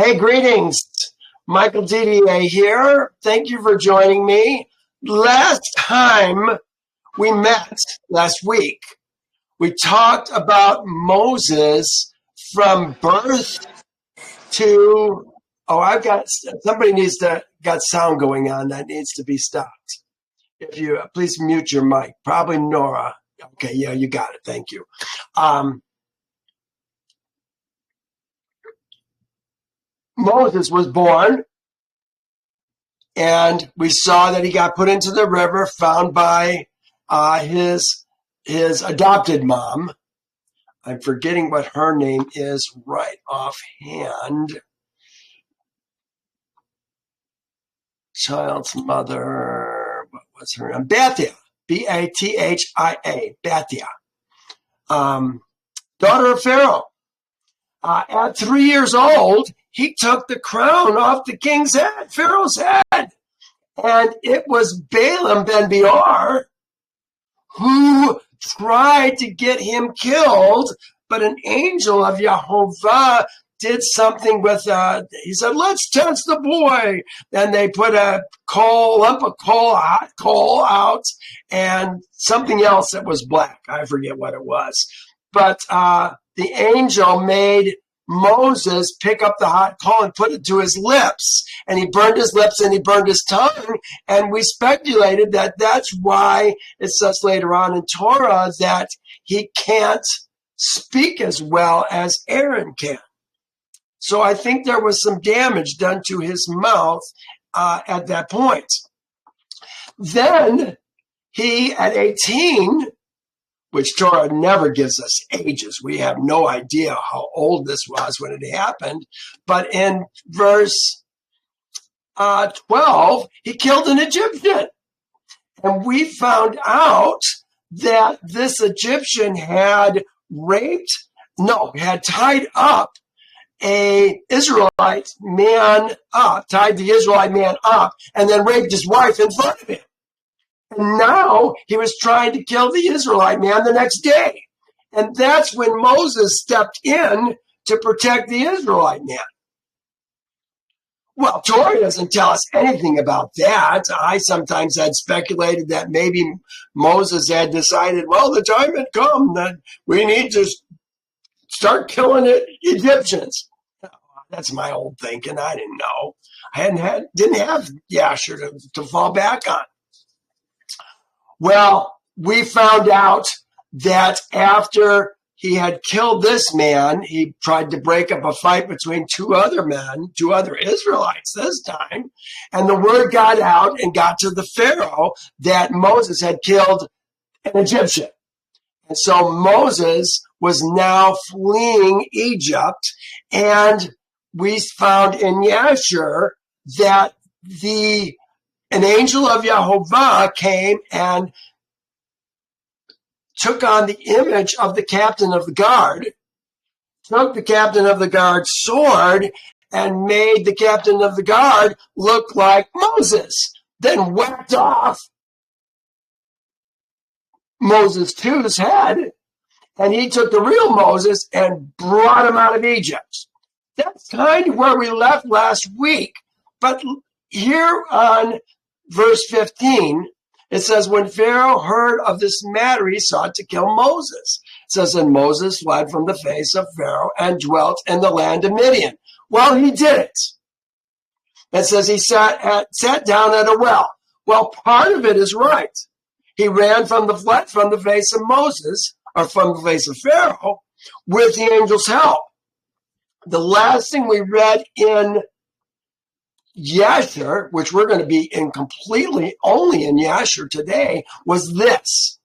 Hey, greetings. Michael DDA here. Thank you for joining me. Last time we met, last week, we talked about Moses from birth to, somebody got sound going on that needs to be stopped. If you, please mute your mic. Probably Nora. Okay, yeah, you got it. Thank you. Moses was born, and we saw that he got put into the river, found by his adopted mom. I'm forgetting what her name is right offhand. Child's mother, what was her name? Bathia, Bathia, Bathia, daughter of Pharaoh. At 3 years old, he took the crown off the king's head, Pharaoh's head. And it was Balaam ben Beor who tried to get him killed, but an angel of Yehovah did something with, he said, let's test the boy. And they put a hot coal out, and something else that was black. I forget what it was. But the angel made Moses pick up the hot coal and put it to his lips, and he burned his lips and he burned his tongue, and we speculated that that's why it says later on in Torah that he can't speak as well as Aaron can. So I think there was some damage done to his mouth at that point. Then he, at 18, which Torah never gives us ages. We have no idea how old this was when it happened. But in verse 12, he killed an Egyptian. And we found out that this Egyptian had tied up tied the Israelite man up, and then raped his wife in front of him. And now he was trying to kill the Israelite man the next day. And that's when Moses stepped in to protect the Israelite man. Well, Torah doesn't tell us anything about that. I sometimes had speculated that maybe Moses had decided, well, the time had come that we need to start killing the Egyptians. That's my old thinking. I didn't know. I didn't have Yasher to fall back on. Well, we found out that after he had killed this man, he tried to break up a fight between two other Israelites this time, and the word got out and got to the Pharaoh that Moses had killed an Egyptian. And so Moses was now fleeing Egypt, and we found in Yasher that an angel of Yehovah came and took on the image of the captain of the guard, took the captain of the guard's sword, and made the captain of the guard look like Moses, then whacked off Moses too's head, and he took the real Moses and brought him out of Egypt. That's kind of where we left last week. But here on verse 15, it says, when Pharaoh heard of this matter, he sought to kill Moses. It says, and Moses fled from the face of Pharaoh and dwelt in the land of Midian. Well, he did it. It says he sat down at a well. Well, part of it is right. He fled from the face of Moses, or from the face of Pharaoh, with the angel's help. The last thing we read in Yasher, which we're going to be in completely only in Yasher today, was this.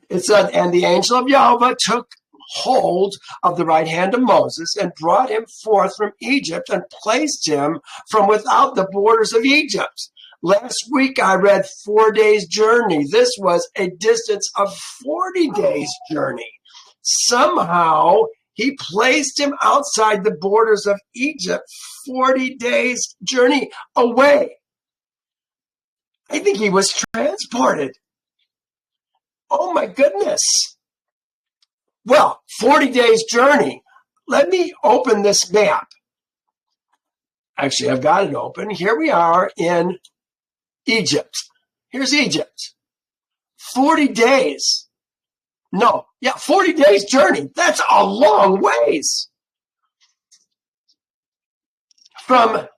It said, and the angel of Yehovah took hold of the right hand of Moses and brought him forth from Egypt and placed him from without the borders of Egypt. Last week I read 4 days journey. This was a distance of 40 days journey. Somehow he placed him outside the borders of Egypt, 40 days journey away. I think he was transported. Oh my goodness. Well, 40 days journey. Let me open this map. Actually, I've got it open. Here we are in Egypt. Here's Egypt. 40 days. No, yeah, 40 days journey. That's a long ways. Let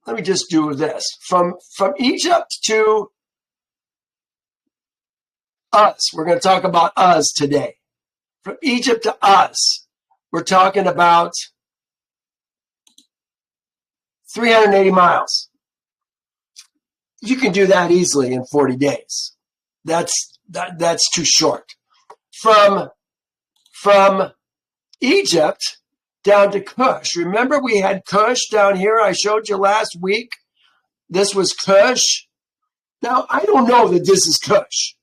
me just do this. From Egypt to us. We're going to talk about us today. From Egypt to us, we're talking about 380 miles. You can do that easily in 40 days. That's too short. From Egypt down to Cush. Remember we had Cush down here? I showed you last week. This was Cush. Now, I don't know that this is Cush.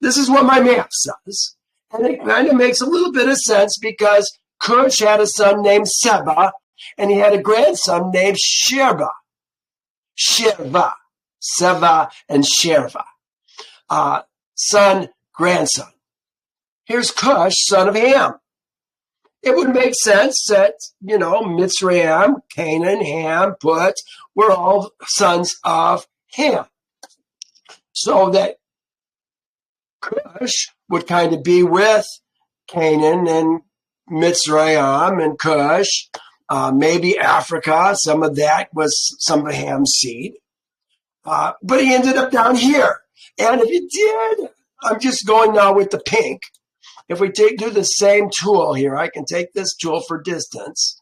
This is what my map says. And it kind of makes a little bit of sense because Cush had a son named Seba, and he had a grandson named Sherba. Seva and Sherva. Son, grandson. Here's Cush, son of Ham. It would make sense that, Mitzrayim, Canaan, Ham, Put, were all sons of Ham. So that Cush would kind of be with Canaan and Mitzrayim and Cush. Maybe Africa, some of that was some of Ham's seed. But he ended up down here. And if you did, I'm just going now with the pink. If we do the same tool here, I can take this tool for distance.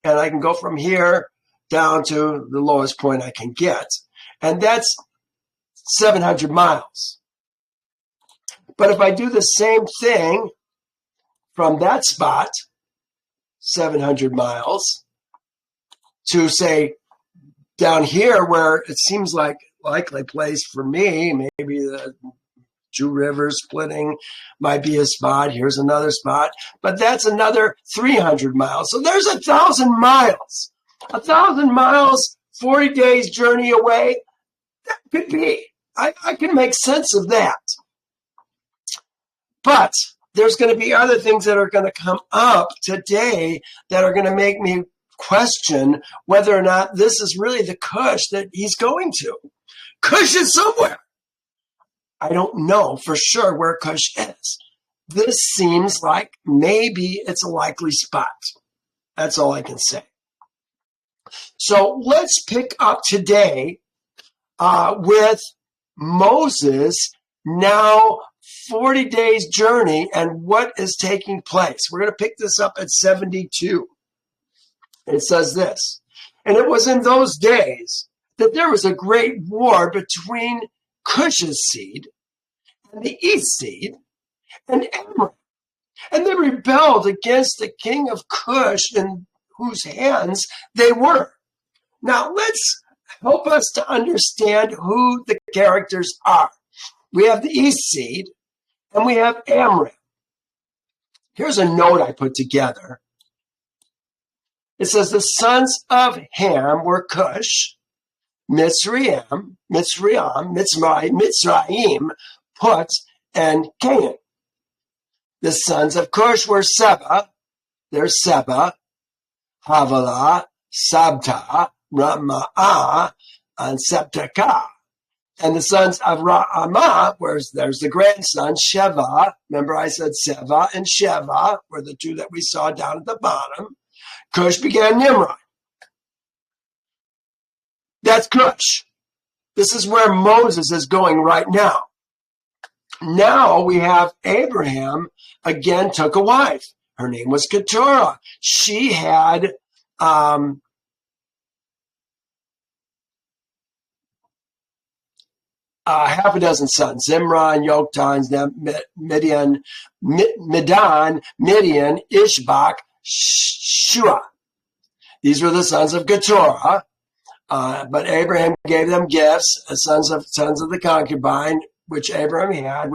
And I can go from here down to the lowest point I can get. And that's 700 miles. But if I do the same thing from that spot, 700 miles, to say down here where it seems like likely place for me, maybe the two rivers splitting might be a spot. Here's another spot, but that's another 300 miles. So there's 1,000 miles. 1,000 miles, 40 days journey away. That could be. I can make sense of that. But there's going to be other things that are going to come up today that are going to make me question whether or not this is really the Cush that he's going to. Cush is somewhere. I don't know for sure where Cush is. This seems like maybe it's a likely spot. That's all I can say. So let's pick up today with Moses now 40 days journey and what is taking place. We're going to pick this up at 72. It says this, and it was in those days that there was a great war between Cush's seed and the east seed and Abram. And they rebelled against the king of Cush in whose hands they were. Now let's help us to understand who the characters are. We have the east seed and we have Amram. Here's a note I put together. It says the sons of Ham were Cush, Mitzrayim, Put, and Canaan. The sons of Cush were Seba. There's Seba, Havilah, Sabta, Ramah, and Septakah. And the sons of Ra'amah, there's the grandson, Sheva. Remember I said Seva and Sheva were the two that we saw down at the bottom. Cush began Nimrod. That's Cush. This is where Moses is going right now. Now we have Abraham again took a wife. Her name was Keturah. She had half a dozen sons: Zimran, Yoktan, Midian, Ishbak, Shua. These were the sons of Keturah. But Abraham gave them gifts, sons of the concubine, which Abraham had,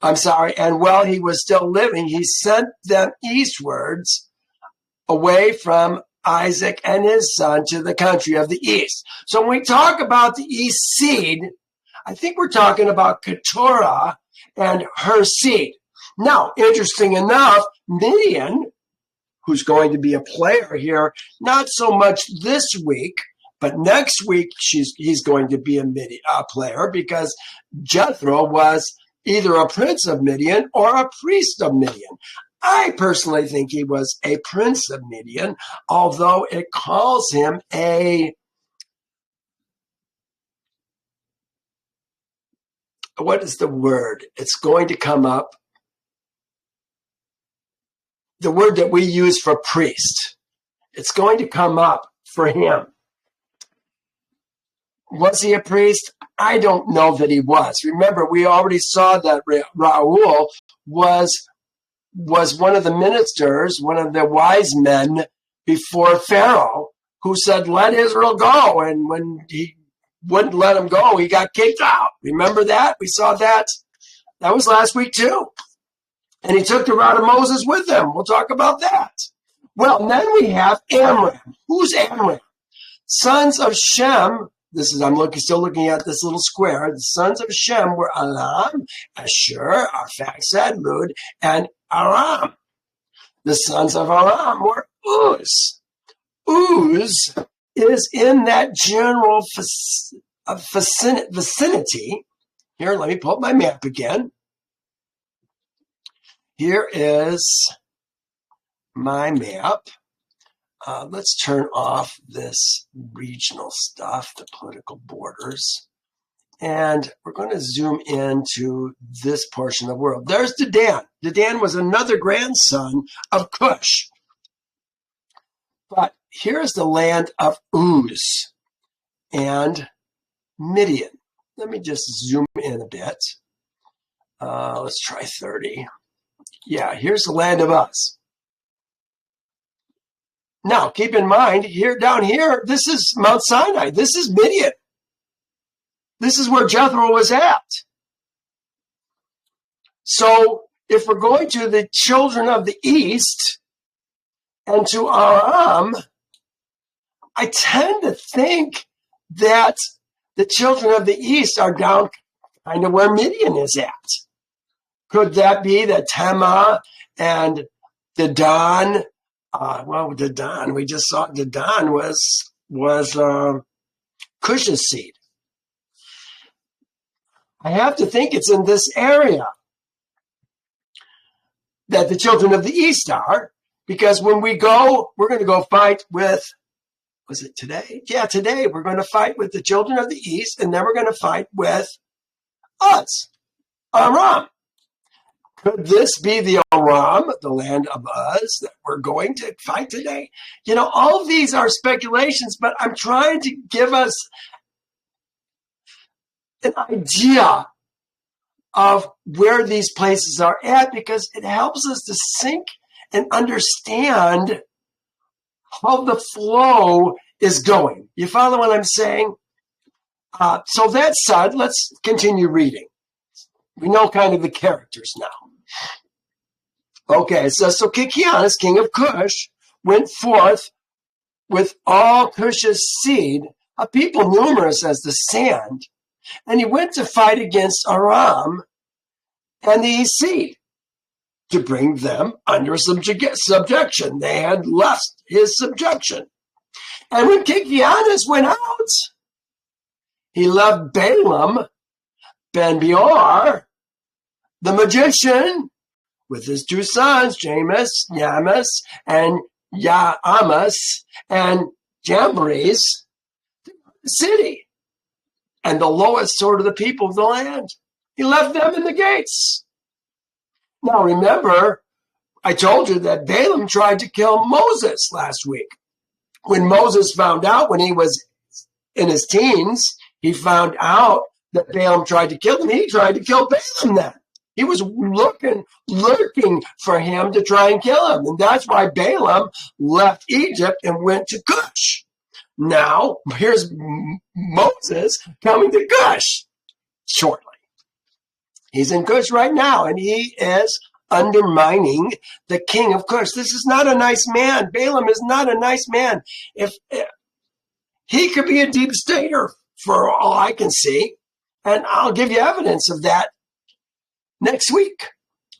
and while he was still living, he sent them eastwards away from Isaac and his son to the country of the east. So when we talk about the east seed, I think we're talking about Keturah and her seed. Now, interesting enough, Midian who's going to be a player here, not so much this week, but next week he's going to be a player because Jethro was either a prince of Midian or a priest of Midian. I personally think he was a prince of Midian, although it calls him what is the word? It's going to come up. The word that we use for priest. It's going to come up for him. Was he a priest? I don't know that he was. Remember, we already saw that Raul was one of the ministers, one of the wise men before Pharaoh, who said, let Israel go. And when he wouldn't let him go, he got kicked out. Remember that? We saw that. That was last week too. And he took the rod of Moses with him. We'll talk about that. Well, then we have Amram. Who's Amram? Sons of Shem. I'm still looking at this little square. The sons of Shem were Elam, Yasher, Arphaxad, Lud, and Aram. The sons of Aram were Uz. Uz is in that general vicinity. Here, let me pull up my map again. Here is my map. Let's turn off this regional stuff, the political borders. And we're going to zoom into this portion of the world. There's Dedan. Dedan was another grandson of Cush. But here's the land of Uz and Midian. Let me just zoom in a bit. Let's try 30. Yeah, here's the land of Uz. Now, keep in mind, down here, this is Mount Sinai. This is Midian. This is where Jethro was at. So, if we're going to the children of the east and to Aram, I tend to think that the children of the east are down kind of where Midian is at. Could that be that Tema and Dedan? Dedan, we just saw Dedan was Cush's seed. I have to think it's in this area that the children of the east are, because when we go, we're going to go fight with, was it today? Yeah, today we're going to fight with the children of the east, and then we're going to fight with us, Aram. Could this be the Aram, the land of Uz, that we're going to fight today? You know, all of these are speculations, but I'm trying to give us an idea of where these places are at, because it helps us to think and understand how the flow is going. You follow what I'm saying? So that said, let's continue reading. We know kind of the characters now. Okay, it says, so Kikianus, king of Cush, went forth with all Cush's seed, a people numerous as the sand, and he went to fight against Aram and the seed to bring them under subjection. They had left his subjection. And when Kikianus went out, he left Balaam ben Beor, the magician, with his two sons, Jamus, and Yaamas, and Jambres, the city, and the lowest sort of the people of the land. He left them in the gates. Now remember, I told you that Balaam tried to kill Moses last week. When Moses found out, when he was in his teens, he found out that Balaam tried to kill him. He tried to kill Balaam then. He was lurking for him to try and kill him. And that's why Balaam left Egypt and went to Cush. Now, here's Moses coming to Cush shortly. He's in Cush right now, and he is undermining the king of Cush. This is not a nice man. Balaam is not a nice man. If he could be a deep stater for all I can see, and I'll give you evidence of that next week.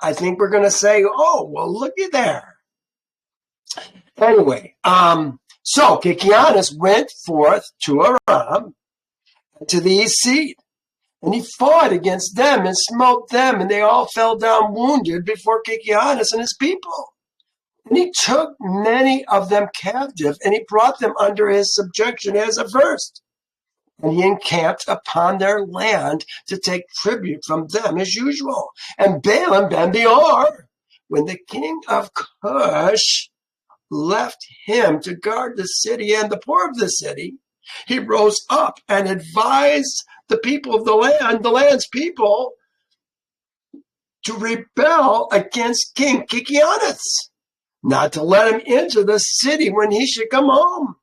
I think we're going to say, oh, well, looky there. Anyway, so Kikianus went forth to Aram, to the east sea, and he fought against them and smote them, and they all fell down wounded before Kikianus and his people. And he took many of them captive, and he brought them under his subjection as at first. And he encamped upon their land to take tribute from them as usual. And Balaam ben Beor, when the king of Cush left him to guard the city and the poor of the city, he rose up and advised the people of the land's people, to rebel against King Kikianus, not to let him into the city when he should come home.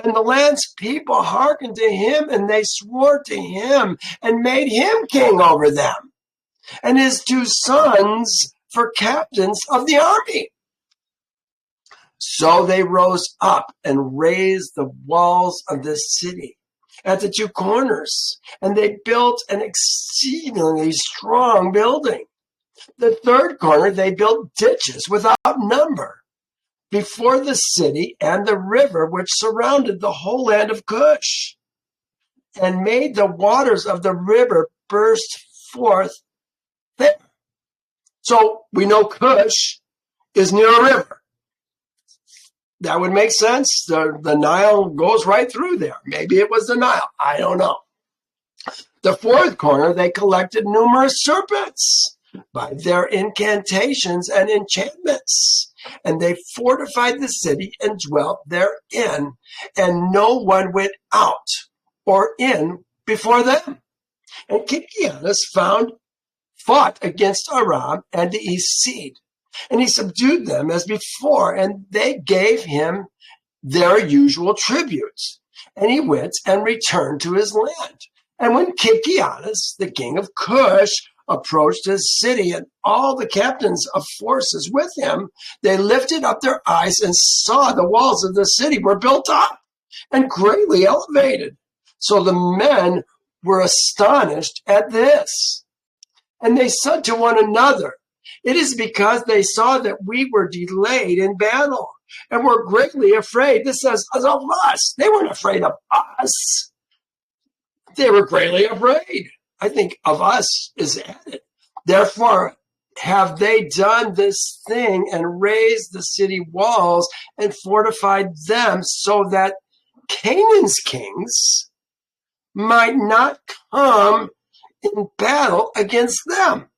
And the land's people hearkened to him, and they swore to him and made him king over them, and his 2 sons for captains of the army. So they rose up and raised the walls of the city at the 2 corners, and they built an exceedingly strong building. The 3rd corner they built ditches without number before the city and the river which surrounded the whole land of Cush, and made the waters of the river burst forth there. So we know Cush is near a river. That would make sense. The Nile goes right through there. Maybe it was the Nile. I don't know. The 4th corner, they collected numerous serpents by their incantations and enchantments. And they fortified the city and dwelt therein. And no one went out or in before them. And Kikianus fought against Aram and the east sea. And he subdued them as before, and they gave him their usual tributes. And he went and returned to his land. And when Kikianus, the king of Cush, approached his city, and all the captains of forces with him, they lifted up their eyes and saw the walls of the city were built up and greatly elevated. So the men were astonished at this. And they said to one another, "It is because they saw that we were delayed in battle and were greatly afraid." This says of us. They weren't afraid of us. They were greatly afraid. I think of us is added. Therefore have they done this thing and raised the city walls and fortified them, so that Canaan's kings might not come in battle against them.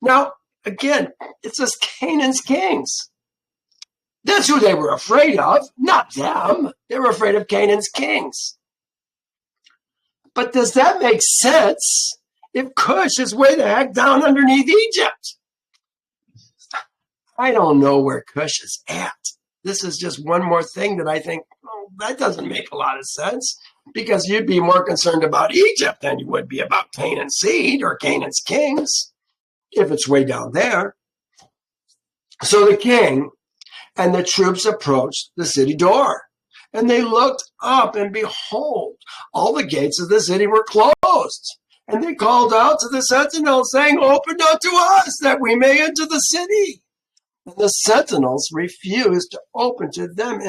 Now, again, it says Canaan's kings. That's who they were afraid of, not them. They were afraid of Canaan's kings. But does that make sense if Cush is way the heck down underneath Egypt? I don't know where Cush is at. This is just one more thing that I think, that doesn't make a lot of sense, because you'd be more concerned about Egypt than you would be about Canaan's seed or Canaan's kings, if it's way down there. So the king and the troops approached the city door, and they looked up, and behold, all the gates of the city were closed. And they called out to the sentinels, saying, "Open unto us, that we may enter the city." And the sentinels refused to open to them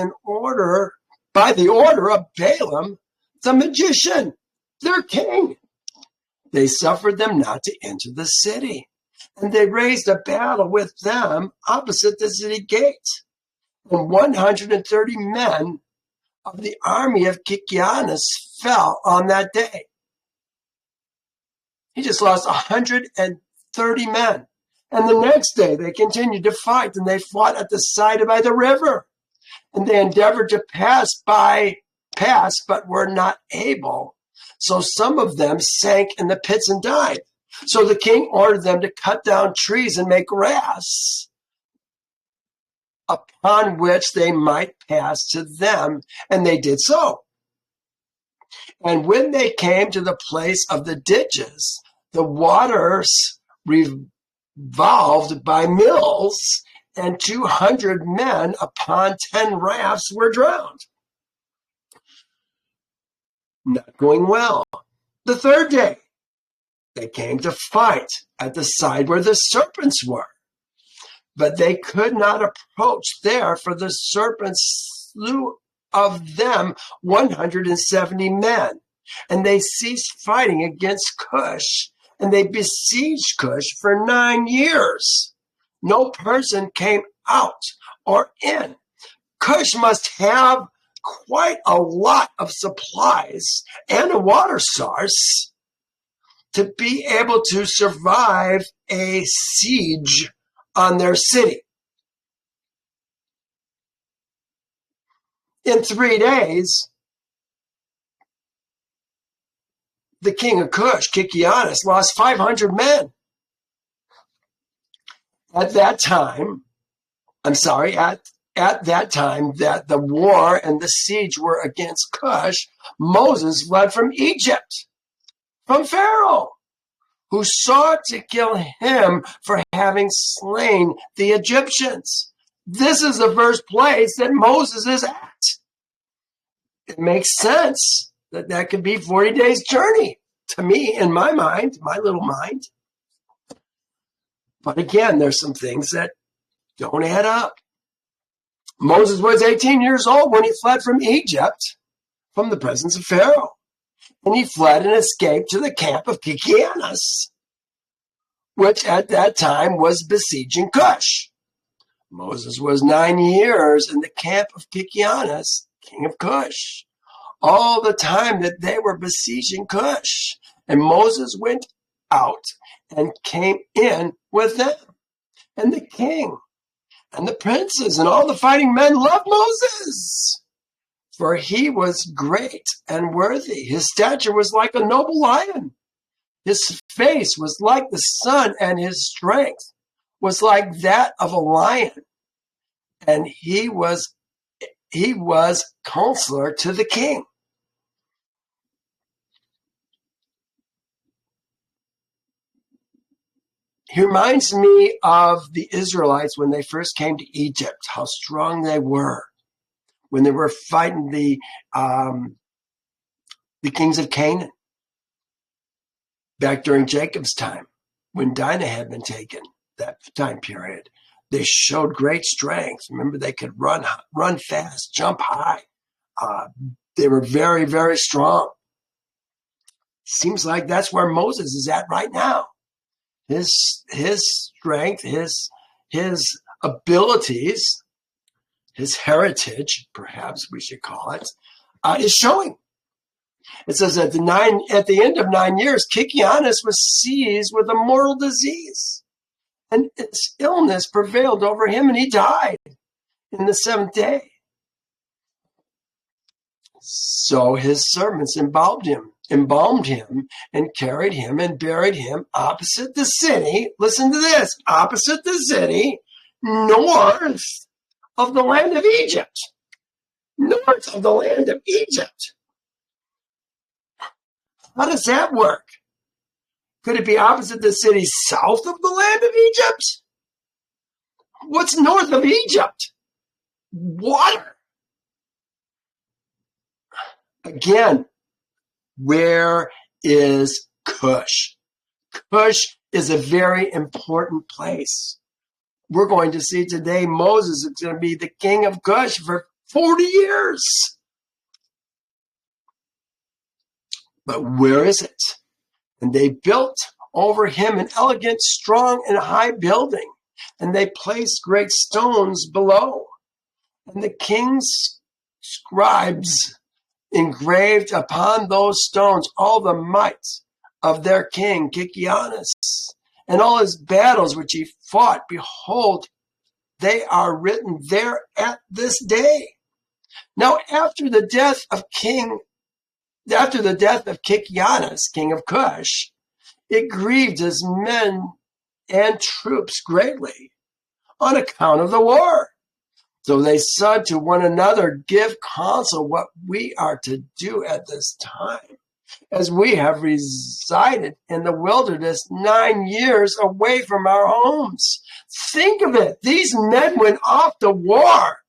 by the order of Balaam, the magician, their king. They suffered them not to enter the city. And they raised a battle with them opposite the city gate. And 130 men of the army of Kikianus fell on that day. He just lost 130 men. And the next day they continued to fight, and they fought at the side by the river. And they endeavored to pass, but were not able. So some of them sank in the pits and died. So the king ordered them to cut down trees and make rafts, upon which they might pass to them, and they did so. And when they came to the place of the ditches, the waters revolved by mills, and 200 men upon 10 rafts were drowned. Not going well. The 3rd day, they came to fight at the side where the serpents were. but they could not approach there, for the serpents slew of them 170 men. And they ceased fighting against Cush, and they besieged Cush for 9 years. No person came out or in. Cush must have quite a lot of supplies and a water source to be able to survive a siege on their city. In 3 days, the king of Cush, Kikianus, lost 500 men. At that time that the war and the siege were against Cush, Moses fled from Egypt, from Pharaoh, who sought to kill him for having slain the Egyptians. This is the first place that Moses is at. It makes sense that that could be 40 days' journey to me, in my mind, my little mind. But again, there's some things that don't add up. Moses was 18 years old when he fled from Egypt, from the presence of Pharaoh. And he fled and escaped to the camp of Kikianus, which at that time was besieging Cush. Moses was 9 years in the camp of Kikianus, king of Cush, all the time that they were besieging Cush. And Moses went out and came in with them. And the king and the princes and all the fighting men loved Moses, for he was great and worthy. His stature was like a noble lion. His face was like the sun, and his strength was like that of a lion. And he was counselor to the king. He reminds me of the Israelites when they first came to Egypt, how strong they were when they were fighting the kings of Canaan back during Jacob's time, when Dinah had been taken, that time period. They showed great strength. Remember, they could run fast, jump high. They were very, very strong. Seems like that's where Moses is at right now. His strength, his abilities, his heritage, perhaps we should call it, is showing. It says at the end of 9 years, Kikianus was seized with a mortal disease, and its illness prevailed over him, and he died in the 7th day. So his servants embalmed him and carried him and buried him opposite the city. Listen to this, opposite the city, north of the land of Egypt. North of the land of Egypt. How does that work? Could it be opposite the city south of the land of Egypt? What's north of Egypt? Water. Again, where is Cush? Cush is a very important place. We're going to see today Moses is going to be the king of Cush for 40 years. But where is it? And they built over him an elegant, strong, and high building, and they placed great stones below. And the king's scribes engraved upon those stones all the might of their king Kikianus, and all his battles which he fought. Behold, they are written there at this day. Now, after the death of Kikianus, king of Cush, it grieved his men and troops greatly on account of the war. So they said to one another, give counsel what we are to do at this time, as we have resided in the wilderness 9 years away from our homes. Think of it. These men went off to war.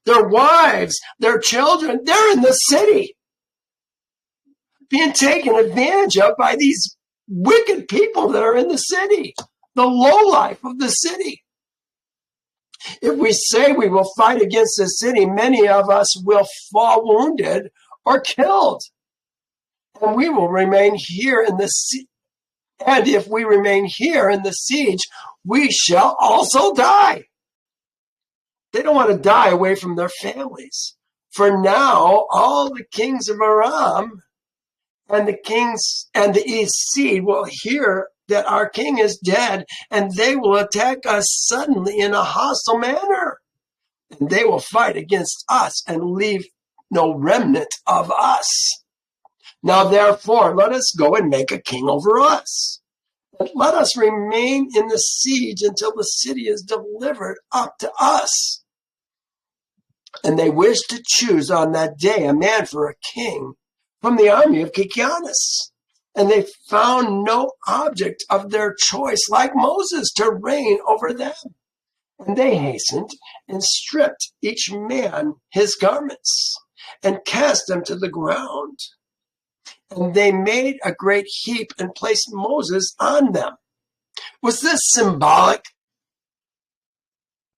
Their wives, their children, they're in the city, being taken advantage of by these wicked people that are in the city, the lowlife of the city. If we say we will fight against the city, many of us will fall wounded or killed. And we will remain here in the and if we remain here in the siege, we shall also die. They don't want to die away from their families. For now, all the kings of Aram and the kings and the east seed will hear that our king is dead, and they will attack us suddenly in a hostile manner. And they will fight against us and leave no remnant of us. Now, therefore, let us go and make a king over us. And let us remain in the siege until the city is delivered up to us. And they wished to choose on that day a man for a king from the army of Kikianus. And they found no object of their choice like Moses to reign over them. And they hastened and stripped each man his garments and cast them to the ground. And they made a great heap and placed Moses on them. Was this symbolic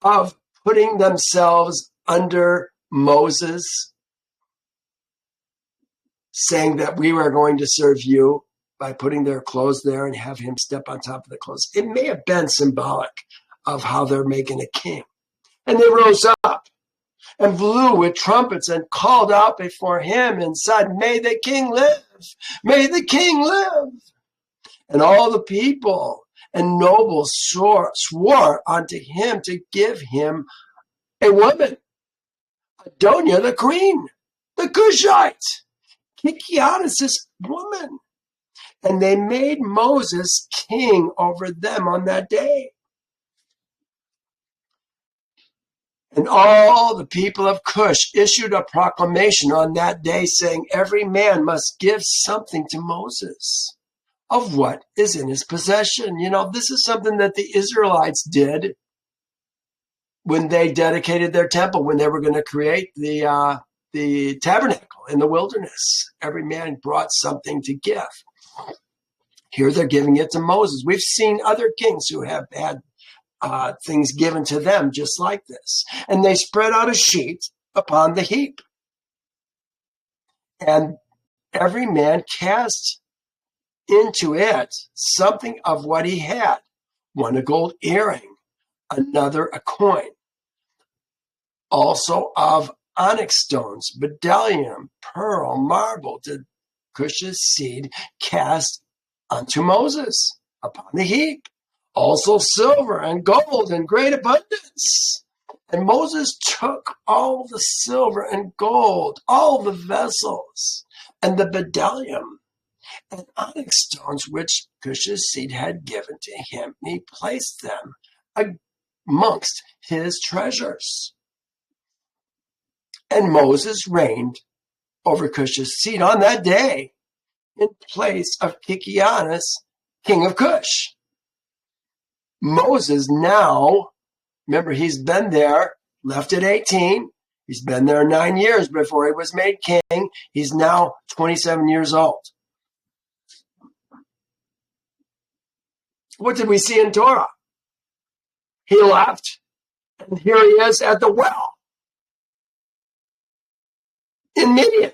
of putting themselves under Moses, saying that we were going to serve you by putting their clothes there and have him step on top of the clothes? It may have been symbolic of how they're making a king. And they rose up and blew with trumpets and called out before him and said, "May the king live! May the king live!" And all the people and nobles swore unto him to give him a woman, Adonia the queen, the Cushite, Kikianus' woman. And they made Moses king over them on that day. And all the people of Cush issued a proclamation on that day saying, every man must give something to Moses of what is in his possession. You know, this is something that the Israelites did when they dedicated their temple, when they were going to create the tabernacle in the wilderness. Every man brought something to give. Here they're giving it to Moses. We've seen other kings who have had things given to them just like this. And they spread out a sheet upon the heap. And every man cast into it something of what he had. One a gold earring, another a coin. Also of onyx stones, bdellium, pearl, marble, did Cush's seed cast unto Moses upon the heap. Also silver and gold in great abundance. And Moses took all the silver and gold, all the vessels, and the bdellium and onyx stones which Cush's seed had given to him, and he placed them amongst his treasures. And Moses reigned over Cush's seed on that day in place of Kikianus, king of Cush. Moses now, remember, he's been there, left at 18. He's been there 9 years before he was made king. He's now 27 years old. What did we see in Torah? He left, and here he is at the well in Midian,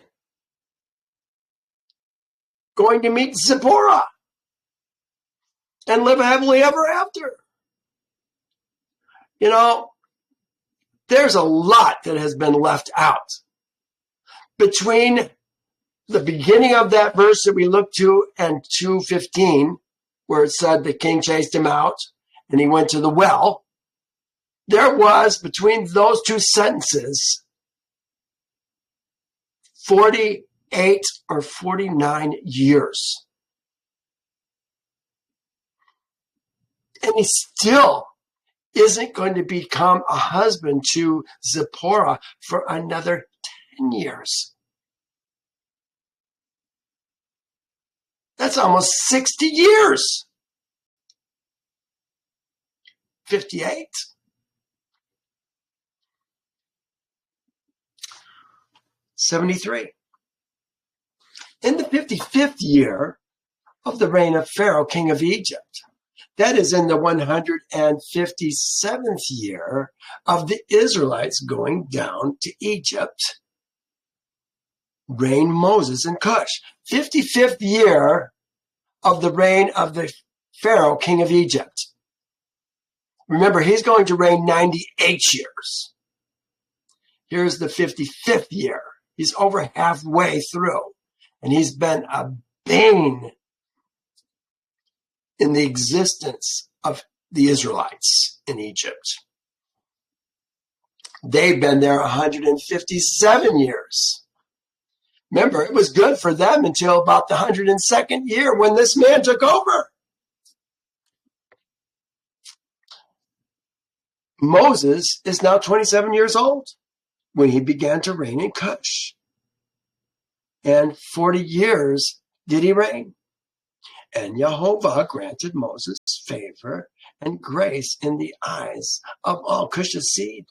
going to meet Zipporah and live happily ever after. You know, there's a lot that has been left out. Between the beginning of that verse that we looked to and 2:15, where it said the king chased him out and he went to the well, there was, between those two sentences, 48 or 49 years. And he still isn't going to become a husband to Zipporah for another 10 years. That's almost 60 years. 58. '73. In the 55th year of the reign of Pharaoh, king of Egypt, That is in the 157th year of the Israelites going down to Egypt. Reigned Moses and Cush. 55th year of the reign of the Pharaoh, king of Egypt. Remember, he's going to reign 98 years. Here's the 55th year. He's over halfway through, and he's been a bane in the existence of the Israelites in Egypt. They've been there 157 years. Remember, it was good for them until about the 102nd year when this man took over. Moses is now 27 years old when he began to reign in Cush. And 40 years did he reign. And Yehovah granted Moses favor and grace in the eyes of all Cush's seed.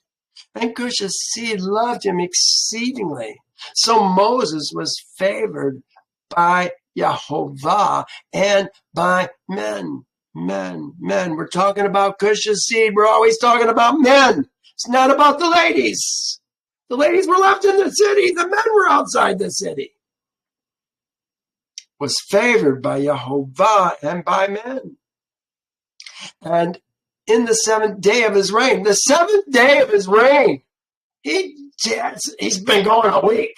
And Cush's seed loved him exceedingly. So Moses was favored by Yehovah and by men. We're talking about Cush's seed. We're always talking about men. It's not about the ladies. The ladies were left in the city. The men were outside the city. Was favored by Yehovah and by men. And in the 7th day of his reign, he's been going a week.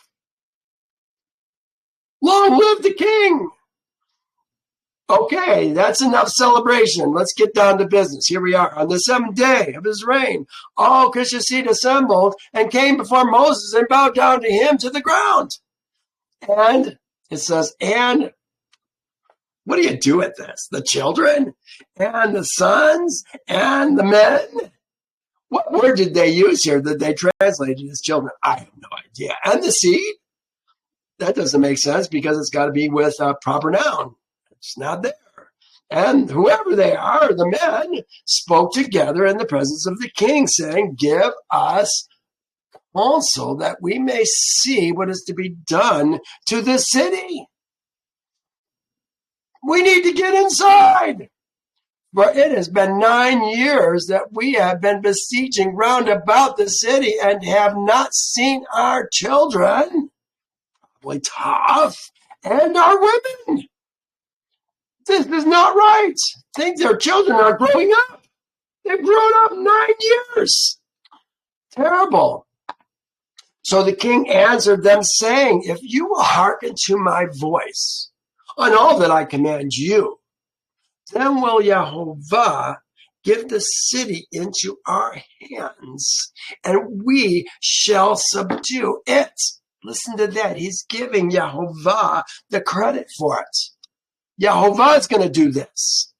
Long live the king. Okay, that's enough celebration. Let's get down to business. Here we are. On the 7th day of his reign, all Cush's seed assembled and came before Moses and bowed down to him to the ground. And it says, and what do you do with this? The children and the sons and the men? What word did they use here that they translated as children? I have no idea. And the seed? That doesn't make sense because it's got to be with a proper noun. It's not there. And whoever they are, the men, spoke together in the presence of the king, saying, give us counsel that we may see what is to be done to this city. We need to get inside. For it has been 9 years that we have been besieging round about the city and have not seen our children, probably tough, and our women. This is not right. Think their children are growing up. They've grown up 9 years. Terrible. So the king answered them, saying, if you will hearken to my voice on all that I command you, then will Yehovah give the city into our hands, and we shall subdue it. Listen to that. He's giving Yehovah the credit for it. Yehovah is going to do this.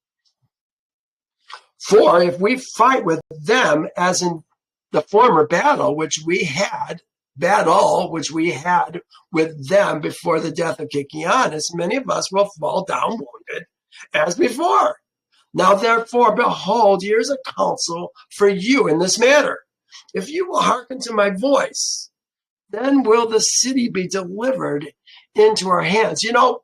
For if we fight with them as in the former battle which we had with them before the death of Kikianus, many of us will fall down wounded as before. Now therefore, behold, here's a counsel for you in this matter. If you will hearken to my voice, then will the city be delivered into our hands. You know,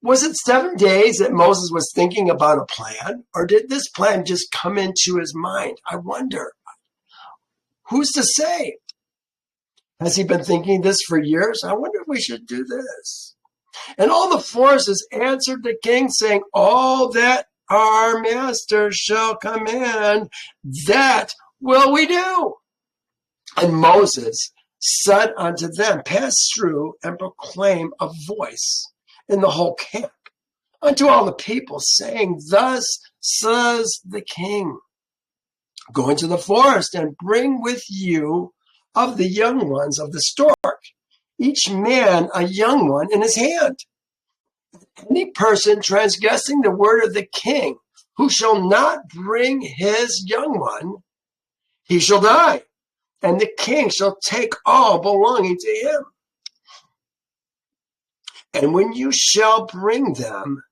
was it 7 days that Moses was thinking about a plan? Or did this plan just come into his mind? I wonder. Who's to say? Has he been thinking this for years? I wonder if we should do this. And all the forces answered the king, saying, all that our master shall command, that will we do. And Moses said unto them, pass through and proclaim a voice in the whole camp unto all the people, saying, thus says the king, go into the forest and bring with you of the young ones of the stork, each man a young one in his hand. Any person transgressing the word of the king, who shall not bring his young one, he shall die, and the king shall take all belonging to him. And when you shall bring them,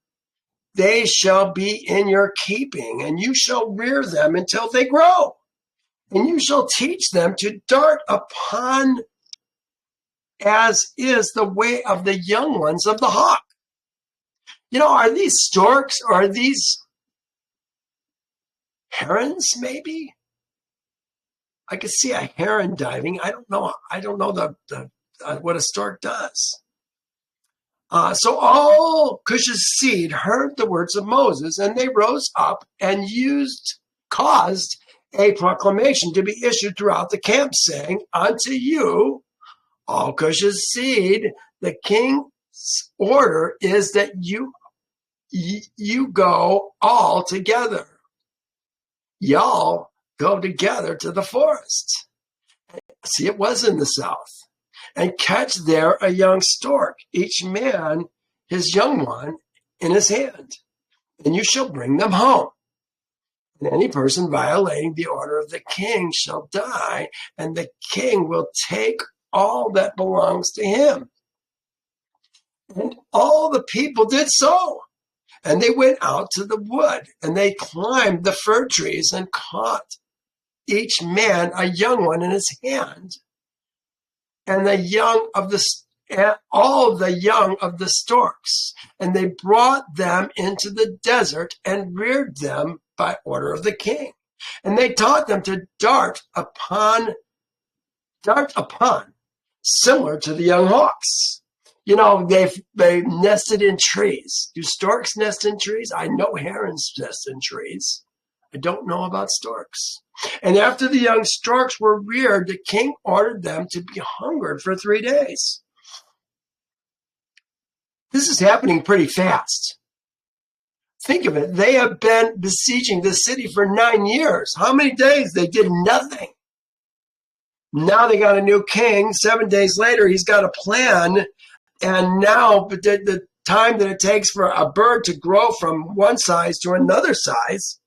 they shall be in your keeping, and you shall rear them until they grow. And you shall teach them to dart upon as is the way of the young ones of the hawk. You know, are these storks or are these herons, maybe. I could see a heron diving. I don't know. What a stork does. So all Cush's seed heard the words of Moses, and they rose up and caused a proclamation to be issued throughout the camp, saying, "Unto you, all Cush's seed, the king's order is that you go all together. Y'all go together to the forest." See, it was in the south. "And catch there a young stork, each man his young one in his hand, and you shall bring them home. And any person violating the order of the king shall die, and the king will take all that belongs to him." And all the people did so. And they went out to the wood, and they climbed the fir trees and caught each man a young one in his hand, and all the young of the storks. And they brought them into the desert and reared them by order of the king. And they taught them to dart upon, similar to the young hawks. You know, they nested in trees. Do storks nest in trees? I know herons nest in trees. I don't know about storks. And after the young storks were reared, the king ordered them to be hungered for 3 days. This is happening pretty fast. Think of it. They have been besieging the city for 9 years. How many days? They did nothing. Now they got a new king. 7 days later, he's got a plan. And now the time that it takes for a bird to grow from one size to another size,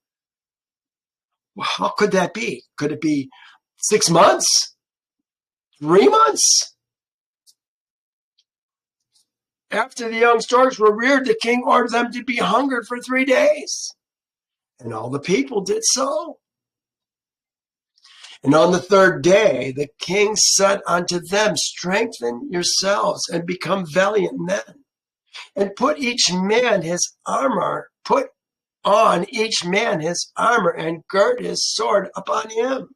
well, how could that be? Could it be 6 months? 3 months? After the young storks were reared, the king ordered them to be hungered for 3 days. And all the people did so. And on the 3rd day, the king said unto them, "Strengthen yourselves and become valiant men, and put on each man his armor, and gird his sword upon him,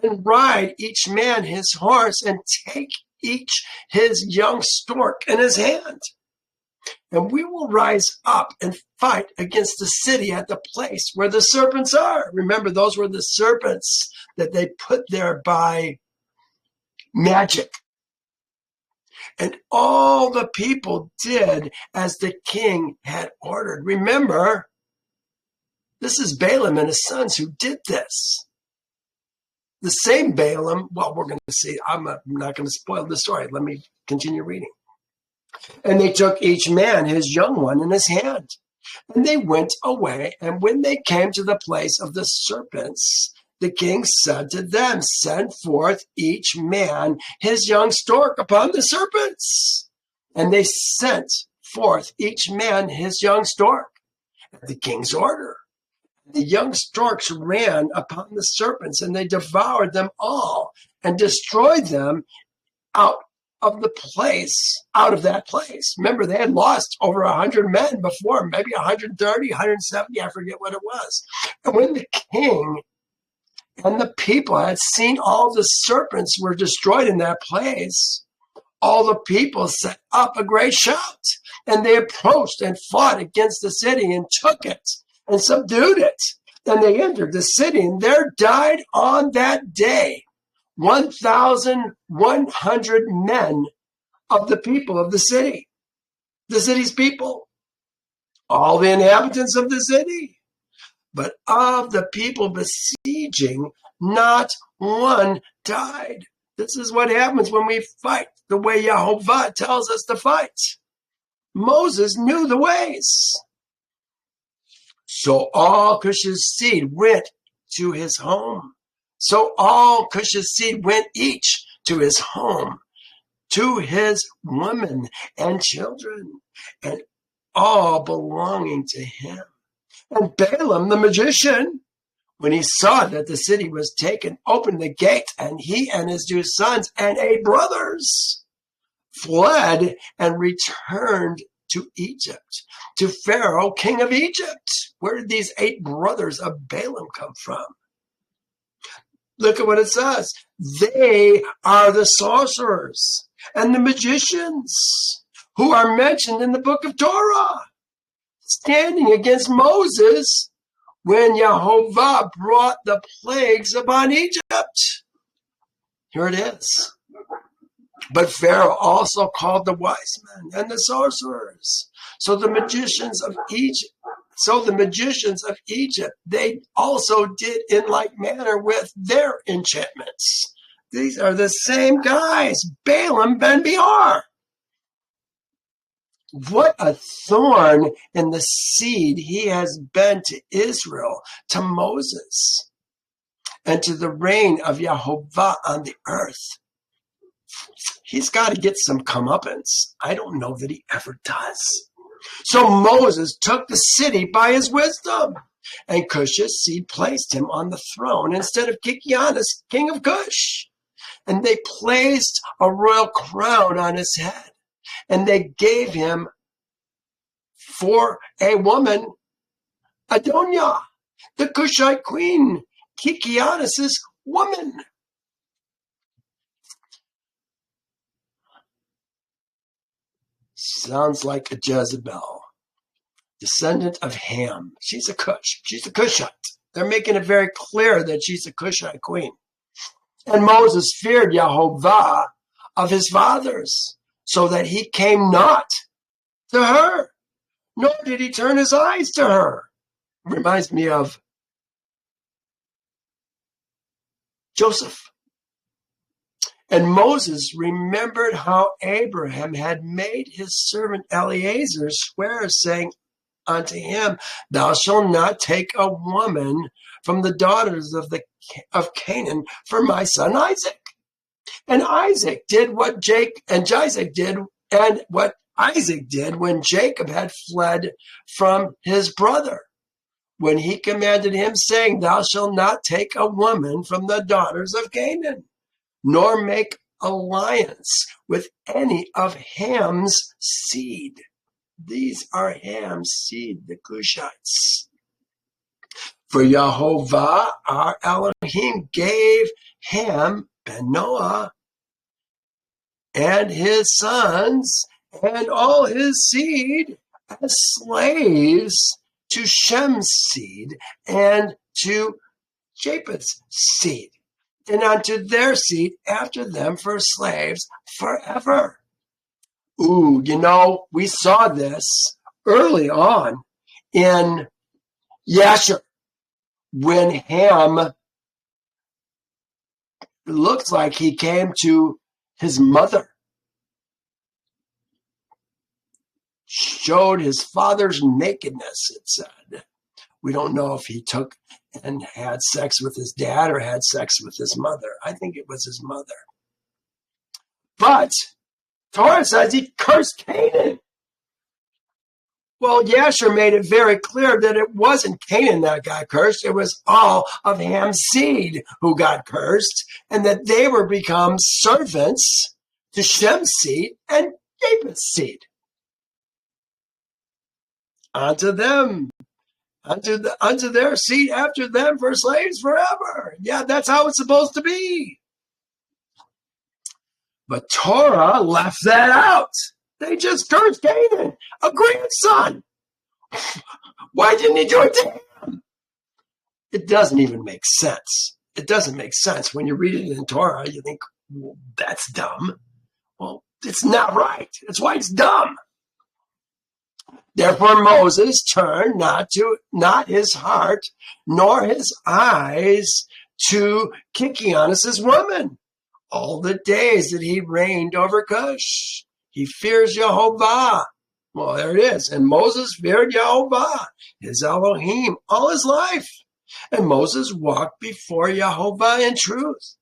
and ride each man his horse, and take each his young stork in his hand. And we will rise up and fight against the city at the place where the serpents are." Remember, those were the serpents that they put there by magic. And all the people did as the king had ordered. Remember, this is Balaam and his sons who did this. The same Balaam, well, we're going to see. I'm not going to spoil the story. Let me continue reading. "And they took each man his young one in his hand, and they went away. And when they came to the place of the serpents, the king said to them, Send forth each man his young stork upon the serpents. And they sent forth each man his young stork at the king's order. The young storks ran upon the serpents, and they devoured them all and destroyed them out of that place. Remember, they had lost over 100 men before, maybe 130, 170, I forget what it was. And when the king and the people had seen all the serpents were destroyed in that place, all the people set up a great shout, and they approached and fought against the city and took it and subdued it. Then they entered the city, and there died on that day 1,100 men of the people of the city's people, all the inhabitants of the city. But of the people besieging, not one died. This is what happens when we fight the way Yehovah tells us to fight. Moses knew the ways. So all Cush's seed went to his home. So all Cush's seed went each to his home, to his women and children, and all belonging to him. And Balaam the magician, when he saw that the city was taken, opened the gate, and he and his 2 sons and 8 brothers fled and returned to Egypt, to Pharaoh, king of Egypt. Where did these 8 brothers of Balaam come from? Look at what it says. They are the sorcerers and the magicians who are mentioned in the book of Torah, standing against Moses when Yehovah brought the plagues upon Egypt. Here it is. But Pharaoh also called the wise men and the sorcerers. So the magicians of Egypt, they also did in like manner with their enchantments. These are the same guys, Balaam ben Beor. What a thorn in the seed he has been to Israel, to Moses, and to the reign of Yehovah on the earth. He's got to get some comeuppance. I don't know that he ever does. So Moses took the city by his wisdom, and Cush's seed placed him on the throne instead of Kikianus, king of Cush. And they placed a royal crown on his head. And they gave him for a woman, Adoniah, the Cushite queen, Kikianus' woman. Sounds like a Jezebel, descendant of Ham. She's a Cush. She's a Cushite. They're making it very clear that she's a Cushite queen. And Moses feared Yehovah of his fathers, so that he came not to her, nor did he turn his eyes to her. Reminds me of Joseph. And Moses remembered how Abraham had made his servant Eliezer swear, saying unto him, Thou shalt not take a woman from the daughters of Canaan for my son Isaac. And Isaac did what Isaac did when Jacob had fled from his brother, when he commanded him, saying, Thou shalt not take a woman from the daughters of Canaan, nor make alliance with any of Ham's seed. These are Ham's seed, the Cushites. For Yehovah, our Elohim, gave Ham ben Noah and his sons and all his seed as slaves to Shem's seed and to Japheth's seed, and unto their seed after them for slaves forever. Ooh, we saw this early on in Yasher, when Ham looks like he came to his mother, showed his father's nakedness, it said. We don't know if he took and had sex with his dad or had sex with his mother. I think it was his mother. But Torah says he cursed Canaan. Well, Yasher made it very clear that it wasn't Canaan that got cursed. It was all of Ham's seed who got cursed, and that they were become servants to Shem's seed and Japheth's seed. Unto them, unto their seed after them for slaves forever. Yeah, that's how it's supposed to be. But Torah left that out. They just cursed Canaan, a grandson. Why didn't he do it to him? It doesn't even make sense. It doesn't make sense. When you read it in Torah, you think, well, that's dumb. Well, it's not right. That's why it's dumb. Therefore Moses turned not his heart nor his eyes to Kikianus' woman all the days that he reigned over Cush. He fears Yehovah. Well, there it is. And Moses feared Yehovah, his Elohim, all his life. And Moses walked before Yehovah in truth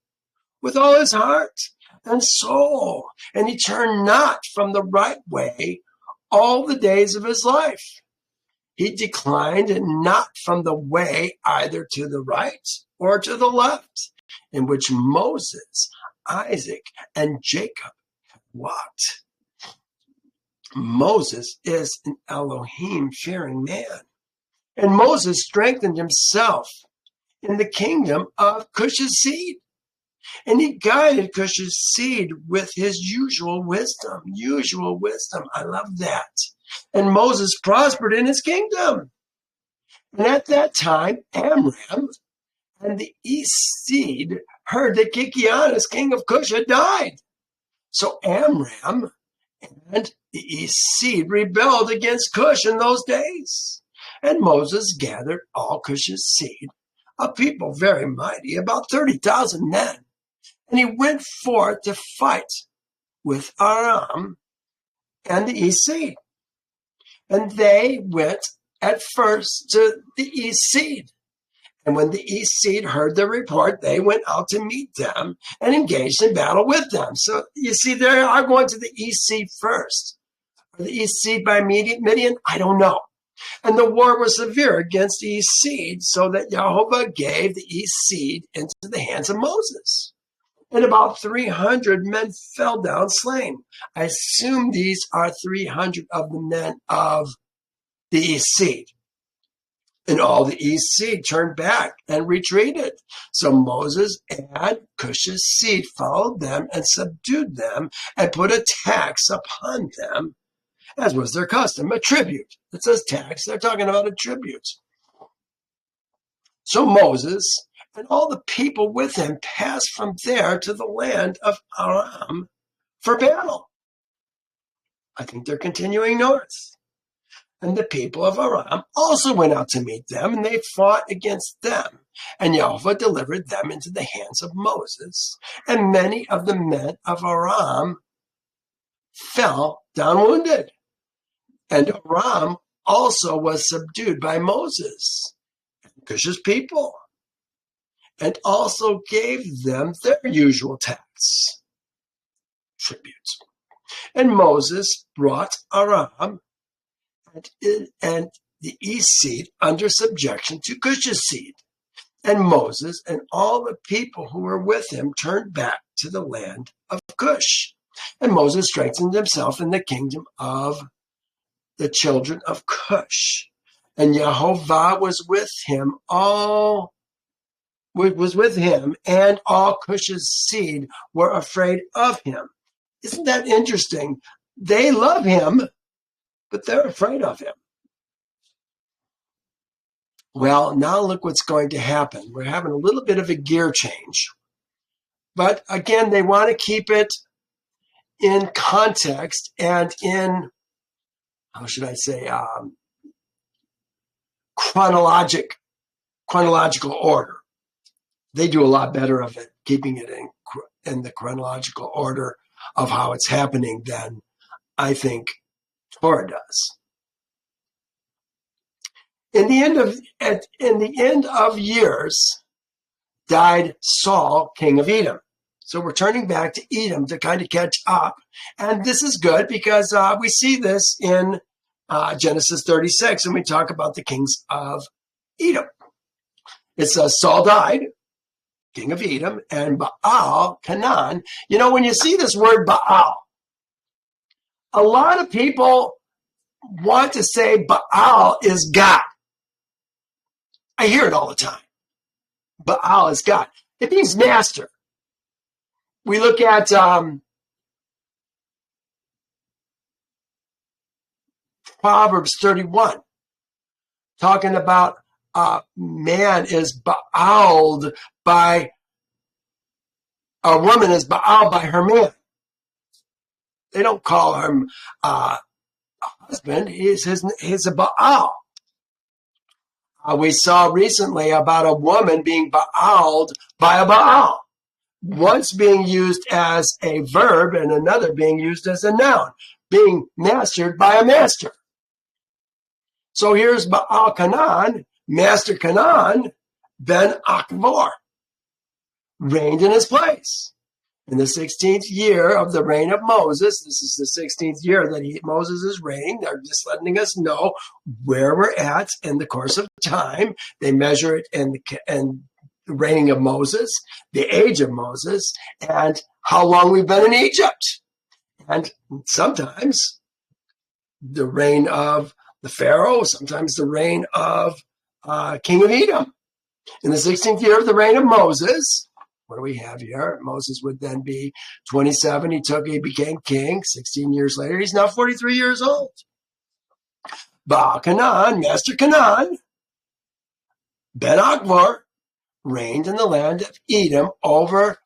with all his heart and soul. And he turned not from the right way all the days of his life. He declined not from the way either to the right or to the left, in which Moses, Isaac, and Jacob walked. Moses is an Elohim-fearing man. And Moses strengthened himself in the kingdom of Cush's seed. And he guided Cush's seed with his usual wisdom. Usual wisdom. I love that. And Moses prospered in his kingdom. And at that time, Amram and the east seed heard that Kikianus, king of Cush, had died. So Amram and the east seed rebelled against Cush in those days. And Moses gathered all Cush's seed, a people very mighty, about 30,000 men. And he went forth to fight with Aram and the east seed. And they went at first to the east seed. And when the east seed heard the report, they went out to meet them and engaged in battle with them. So you see, they are going to the east seed first. Are the east seed by Midian? I don't know. And the war was severe against the east seed, so that Yehovah gave the east seed into the hands of Moses. And about 300 men fell down slain. I assume these are 300 of the men of the east seed. And all the east seed turned back and retreated. So Moses and Cush's seed followed them and subdued them and put a tax upon them, as was their custom, a tribute. It says tax. They're talking about a tribute. So Moses and all the people with him passed from there to the land of Aram for battle. I think they're continuing north. And the people of Aram also went out to meet them, and they fought against them. And Yehovah delivered them into the hands of Moses. And many of the men of Aram fell down wounded. And Aram also was subdued by Moses, Cush's people, and also gave them their usual tax, tributes. And Moses brought Aram and the east seed under subjection to Cush's seed. And Moses and all the people who were with him turned back to the land of Cush. And Moses strengthened himself in the kingdom of the children of Cush. And Yehovah was with him, and all Cush's seed were afraid of him. Isn't that interesting? They love him, but they're afraid of him. Well, now look what's going to happen. We're having a little bit of a gear change. But again, they want to keep it in context and in, how should I say, chronological order. They do a lot better of it, keeping it in the chronological order of how it's happening than I think Torah does. In the end of years, died Saul, king of Edom. So we're turning back to Edom to kind of catch up. And this is good because we see this in Genesis 36, and we talk about the kings of Edom. It says Saul died, king of Edom, and Baal, Canaan. You know, when you see this word Baal, a lot of people want to say Baal is God. I hear it all the time. Baal is God. It means master. We look at Proverbs 31, talking about man is Baaled by, a woman is Baaled by her man. They don't call him a husband. He's a Baal. We saw recently about a woman being Baaled by a Baal. Once being used as a verb and another being used as a noun, being mastered by a master. So here's Baal Canaan, Master Canaan, Ben Akbor, reigned in his place. In the 16th year of the reign of Moses, this is the 16th year that Moses is reigning. They're just letting us know where we're at in the course of time. They measure it in the reigning of Moses, the age of Moses, and how long we've been in Egypt. And sometimes the reign of the Pharaoh, sometimes the reign of King of Edom. In the 16th year of the reign of Moses, what do we have here? Moses would then be 27. He became king. 16 years later, he's now 43 years old. Baal-Canaan, Master Canaan, Ben Akbar, reigned in the land of Edom over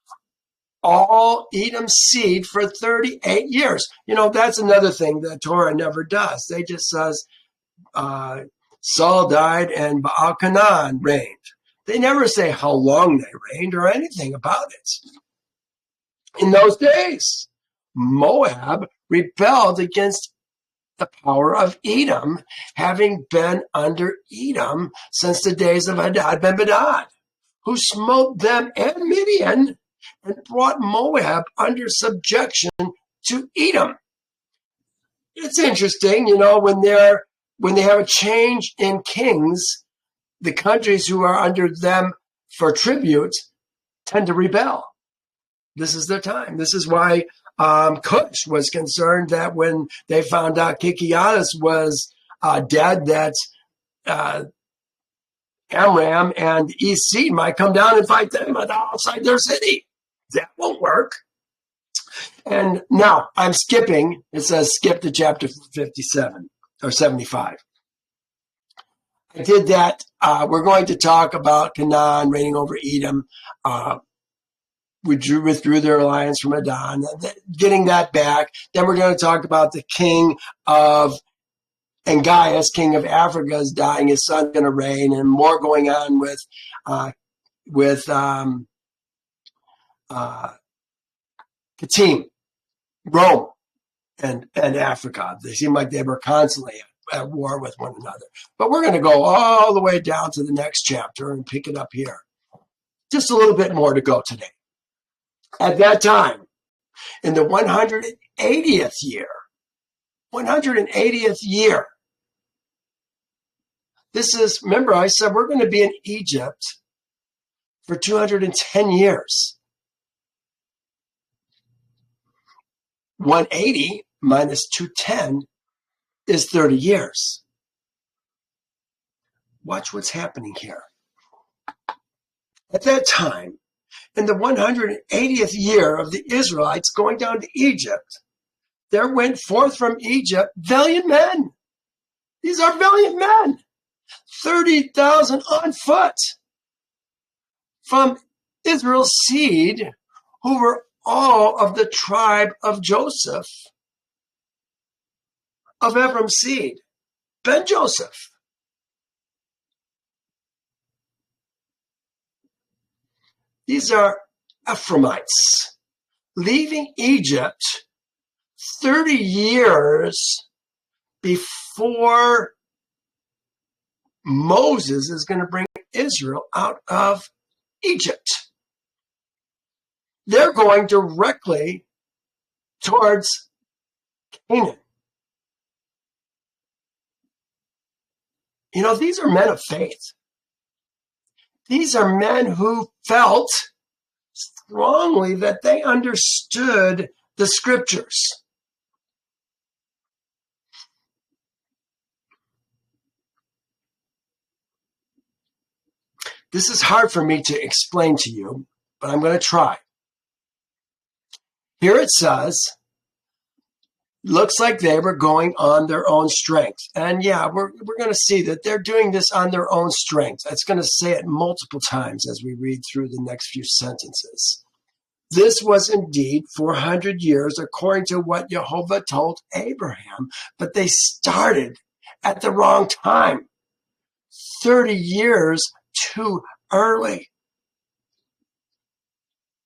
all Edom's seed for 38 years. That's another thing that Torah never does. They just says Saul died and Baal-Canaan reigned. They never say how long they reigned or anything about it. In those days, Moab rebelled against the power of Edom, having been under Edom since the days of Hadad ben Bedad, who smote them and Midian and brought Moab under subjection to Edom. It's interesting, when they have a change in kings, the countries who are under them for tribute tend to rebel. This is their time. This is why Cush was concerned that when they found out Kikianus was dead, that Amram and the East Seed might come down and fight them outside their city. That won't work. And now I'm skipping. It says skip to chapter 57 or 75. I did that. We're going to talk about Canaan reigning over Edom. We withdrew their alliance from Adon, getting that back. Then we're going to talk about the king of Angias, king of Africa, is dying. His son's going to reign, and more going on with Katim, Rome, and Africa. They seem like they were constantly at war with one another. But we're going to go all the way down to the next chapter and pick it up here. Just a little bit more to go today. At that time, in the 180th year, this is, remember I said we're going to be in Egypt for 210 years. 180 minus 210 is 30 years. Watch what's happening here. At that time, in the 180th year of the Israelites going down to Egypt, there went forth from Egypt valiant men. These are valiant men. 30,000 on foot from Israel's seed, who were all of the tribe of Joseph, of Abram's seed, Ben Joseph. These are Ephraimites, leaving Egypt 30 years before Moses is going to bring Israel out of Egypt. They're going directly towards Canaan. These are men of faith. These are men who felt strongly that they understood the scriptures. This is hard for me to explain to you, but I'm going to try. Here it says, looks like they were going on their own strength. And yeah, we're going to see that they're doing this on their own strength. It's going to say it multiple times as we read through the next few sentences. This was indeed 400 years according to what Yehovah told Abraham, but they started at the wrong time. 30 years too early.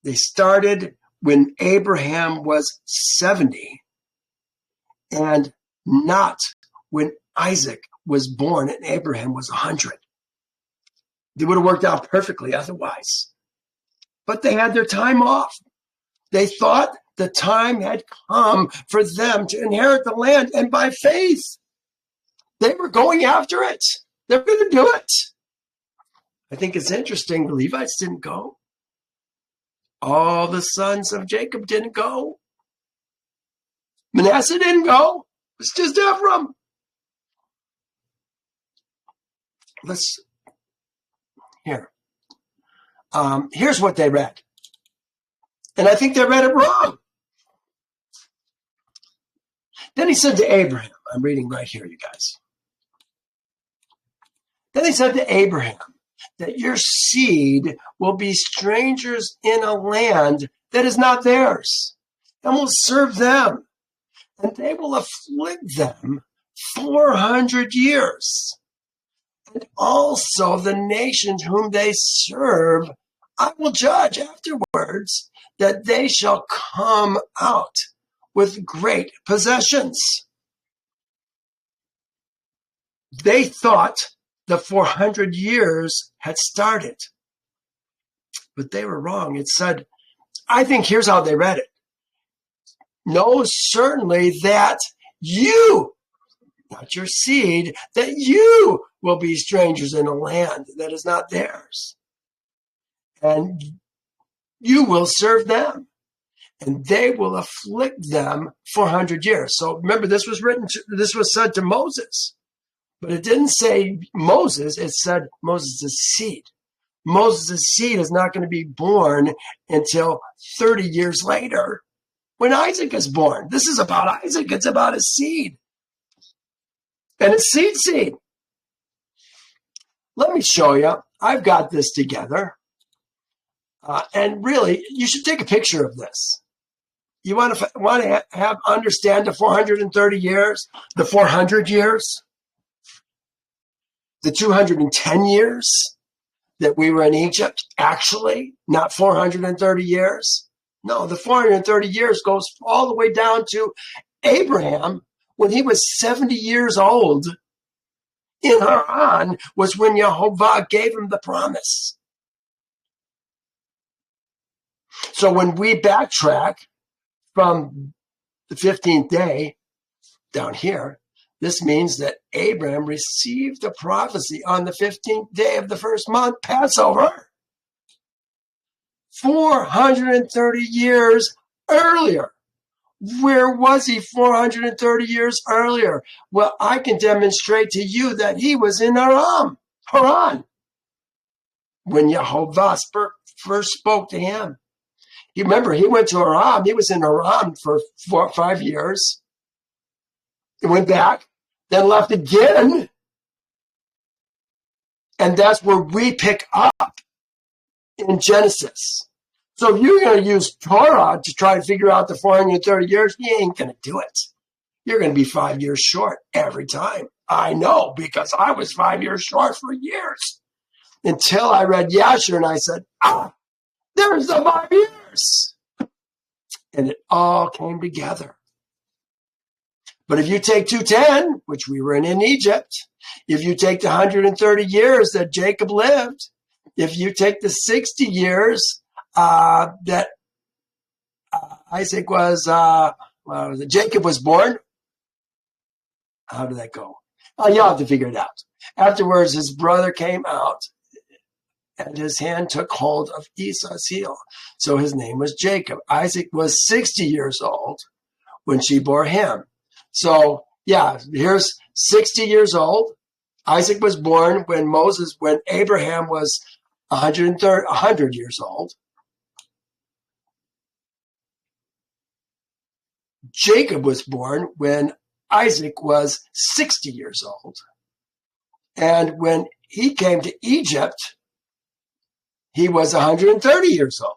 They started when Abraham was 70 and not when Isaac was born and Abraham was 100. They would have worked out perfectly otherwise. But they had their time off. They thought the time had come for them to inherit the land, and by faith, they were going after it. They were going to do it. I think it's interesting, the Levites didn't go. All the sons of Jacob didn't go. Manasseh didn't go. It's just Abram. Here's what they read. And I think they read it wrong. Then he said to Abraham, I'm reading right here, you guys. Then he said to Abraham that your seed will be strangers in a land that is not theirs, and will serve them, and they will afflict them 400 years. And also the nations whom they serve, I will judge afterwards, that they shall come out with great possessions. They thought the 400 years had started, but they were wrong. It said, I think here's how they read it. Know certainly that you, not your seed, that you will be strangers in a land that is not theirs. And you will serve them, and they will afflict them 400 years. So remember, this was said to Moses, but it didn't say Moses, it said Moses' seed. Moses' seed is not going to be born until 30 years later when Isaac is born. This is about Isaac. It's about his seed. And his seed. Let me show you. I've got this together. And really, you should take a picture of this. You want to understand the 430 years, the 400 years, the 210 years that we were in Egypt, actually, not 430 years. No, the 430 years goes all the way down to Abraham when he was 70 years old. In Haran was when Yehovah gave him the promise. So when we backtrack from the 15th day down here, this means that Abram received the prophecy on the 15th day of the first month, Passover, 430 years earlier. Where was he 430 years earlier? Well, I can demonstrate to you that he was in Haran, when Yehovah first spoke to him. You remember, he went to Haran. He was in Haran for 4 or 5 years. He went back, then left again. And that's where we pick up in Genesis. So if you're going to use Torah to try to figure out the 430 years, you ain't going to do it. You're going to be 5 years short every time. I know, because I was 5 years short for years. Until I read Yasher and I said, there's the 5 years. And it all came together. But if you take 210, which we were in Egypt, if you take the 130 years that Jacob lived, if you take the 60 years that Isaac was, Jacob was born. How did that go? You'll have to figure it out. Afterwards, his brother came out, and his hand took hold of Esau's heel. So his name was Jacob. Isaac was 60 years old when she bore him. So, yeah, here's 60 years old. Isaac was born when Abraham was 100 years old. Jacob was born when Isaac was 60 years old. And when he came to Egypt, he was 130 years old.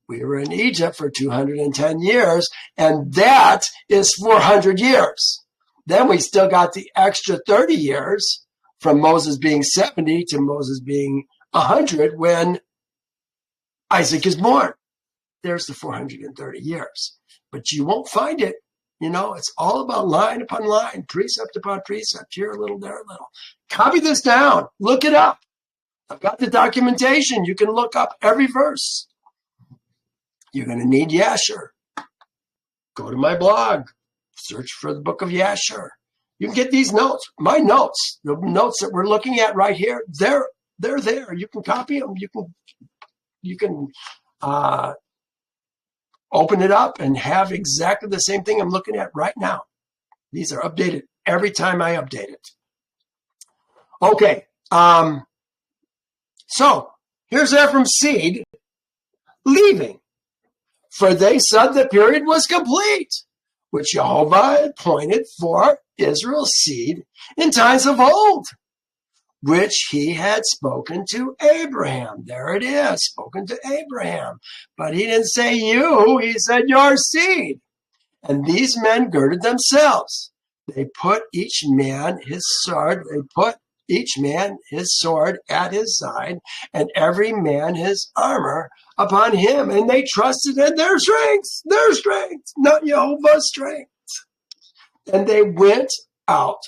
We were in Egypt for 210 years, and that is 400 years. Then we still got the extra 30 years from Moses being 70 to Moses being 100 when Isaac is born. There's the 430 years. But you won't find it. You know, it's all about line upon line, precept upon precept, here a little, there a little. Copy this down. Look it up. I've got the documentation. You can look up every verse. You're going to need Yasher. Go to my blog. Search for the book of Yasher. You can get these notes. My notes, the notes that we're looking at right here, they're there. You can copy them. You can open it up and have exactly the same thing I'm looking at right now. These are updated every time I update it. Okay, so here's Ephraim's seed leaving, for they said the period was complete, which Yehovah had appointed for Israel's seed in times of old, which he had spoken to Abraham. There it is, spoken to Abraham. But he didn't say you, he said your seed. And these men girded themselves. They put each man his sword, at his side, and every man his armor upon him. And they trusted in their strength, not Yehovah's strength. And they went out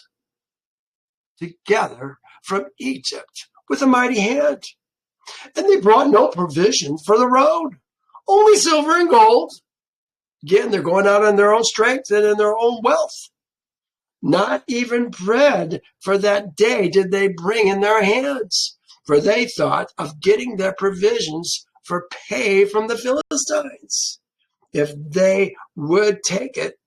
together from Egypt with a mighty hand. And they brought no provision for the road, only silver and gold. Again, they're going out on their own strength and in their own wealth. Not even bread for that day did they bring in their hands, for they thought of getting their provisions for pay from the Philistines. If they would take it,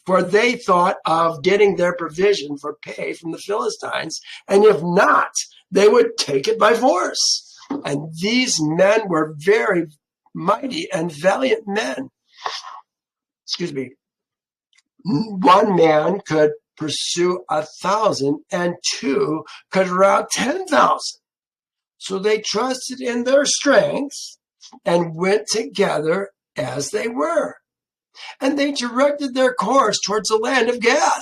for they thought of getting their provision for pay from the Philistines, and if not, they would take it by force. And these men were very mighty and valiant men. Excuse me. One man could pursue 1,000, and two could rout 10,000. So they trusted in their strength and went together as they were. And they directed their course towards the land of Gath.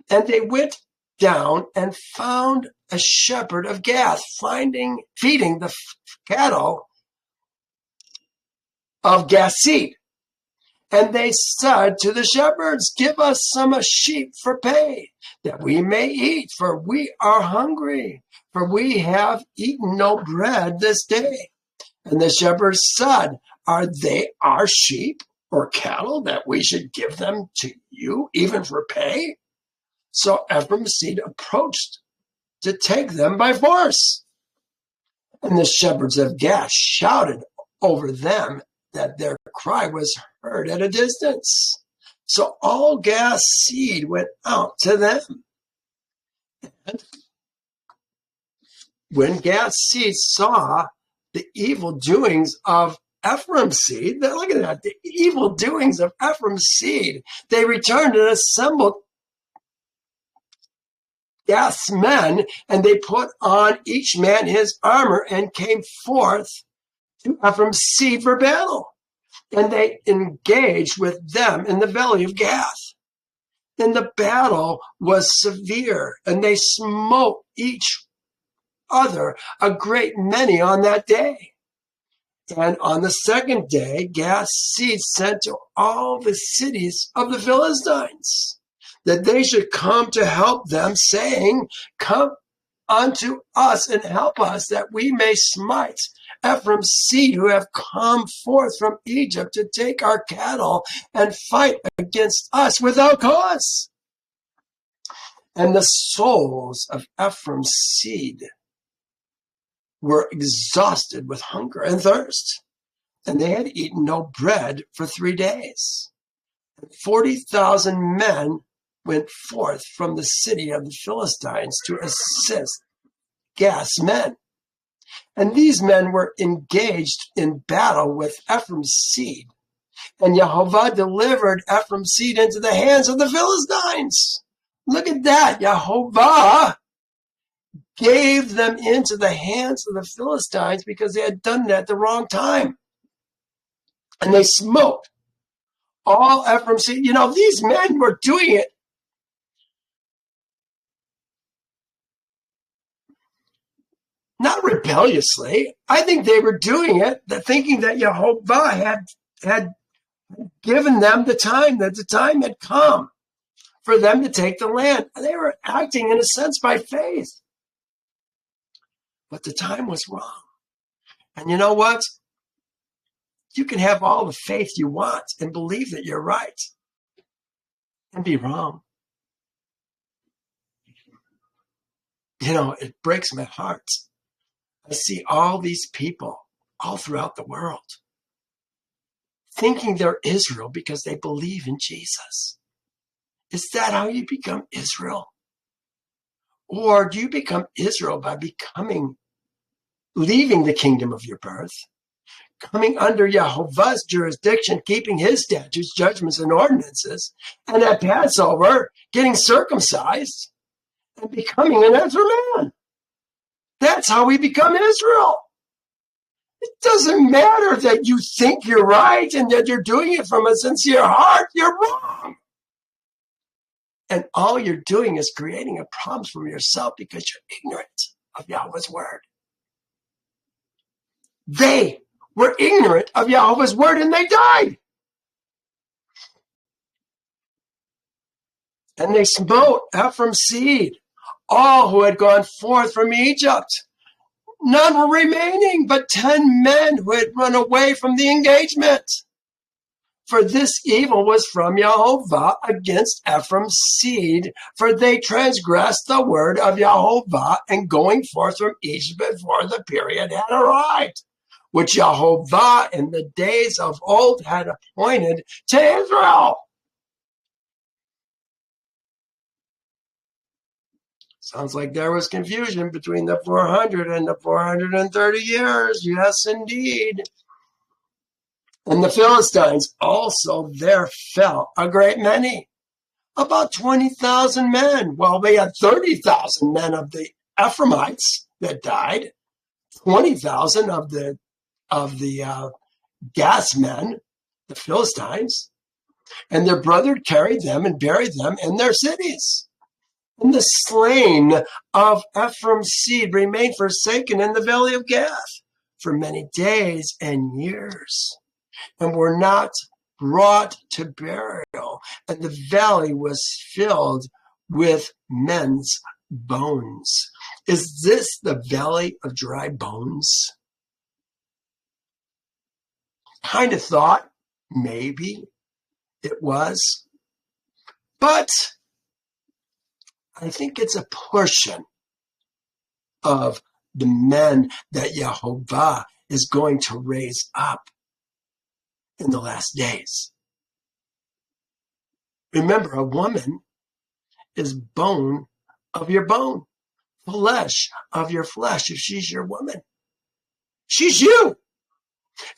And they went down and found a shepherd of Gath, feeding the cattle of Gath's seed. And they said to the shepherds, give us some sheep for pay, that we may eat, for we are hungry, for we have eaten no bread this day. And the shepherds said, are they our sheep or cattle that we should give them to you, even for pay? So Ephraim's seed approached to take them by force. And the shepherds of Gath shouted over them that their cry was heard at a distance. So all Gath's seed went out to them. And when Gath's seed saw the evil doings of Ephraim's seed, look at that, the evil doings of Ephraim's seed, they returned and assembled Gath's men, and they put on each man his armor and came forth to Ephraim's seed for battle. And they engaged with them in the valley of Gath. And the battle was severe, and they smote each other a great many on that day. And on the second day, Gath's seed sent to all the cities of the Philistines, that they should come to help them, saying, come unto us and help us, that we may smite Ephraim's seed, who have come forth from Egypt to take our cattle and fight against us without cause. And the souls of Ephraim's seed were exhausted with hunger and thirst, and they had eaten no bread for 3 days. And 40,000 men went forth from the city of the Philistines to assist Gath's men. And these men were engaged in battle with Ephraim's seed. And Yehovah delivered Ephraim's seed into the hands of the Philistines. Look at that. Yehovah gave them into the hands of the Philistines because they had done that at the wrong time. And they smote all Ephraim's seed. You know, these men were doing it not rebelliously. I think they were doing it, thinking that Yehovah had given them the time, that the time had come for them to take the land. They were acting, in a sense, by faith. But the time was wrong. And you know what? You can have all the faith you want and believe that you're right and be wrong. You know, it breaks my heart. I see all these people all throughout the world thinking they're Israel because they believe in Jesus. Is that how you become Israel? Or do you become Israel by leaving the kingdom of your birth, coming under Yehovah's jurisdiction, keeping his statutes, judgments, and ordinances, and at Passover, getting circumcised and becoming an Ezra man? That's how we become Israel. It doesn't matter that you think you're right and that you're doing it from a sincere heart. You're wrong. And all you're doing is creating a problem for yourself because you're ignorant of Yahweh's word. They were ignorant of Yahweh's word and they died. And they smote Ephraim's seed, all who had gone forth from Egypt. None were remaining but 10 men who had run away from the engagement. For this evil was from Yehovah against Ephraim's seed, for they transgressed the word of Yehovah and going forth from Egypt before the period had arrived, which Yehovah in the days of old had appointed to Israel. Sounds like there was confusion between the 400 and the 430 years. Yes, indeed. And the Philistines also there fell a great many, about 20,000 men. Well, they had 30,000 men of the Ephraimites that died, 20,000 of the Gas men, the Philistines, and their brother carried them and buried them in their cities. And the slain of Ephraim's seed remained forsaken in the valley of Gath for many days and years, and were not brought to burial, and the valley was filled with men's bones. Is this the valley of dry bones? Kind of thought maybe it was, but I think it's a portion of the men that Yehovah is going to raise up in the last days. Remember, a woman is bone of your bone, flesh of your flesh. If she's your woman, she's you.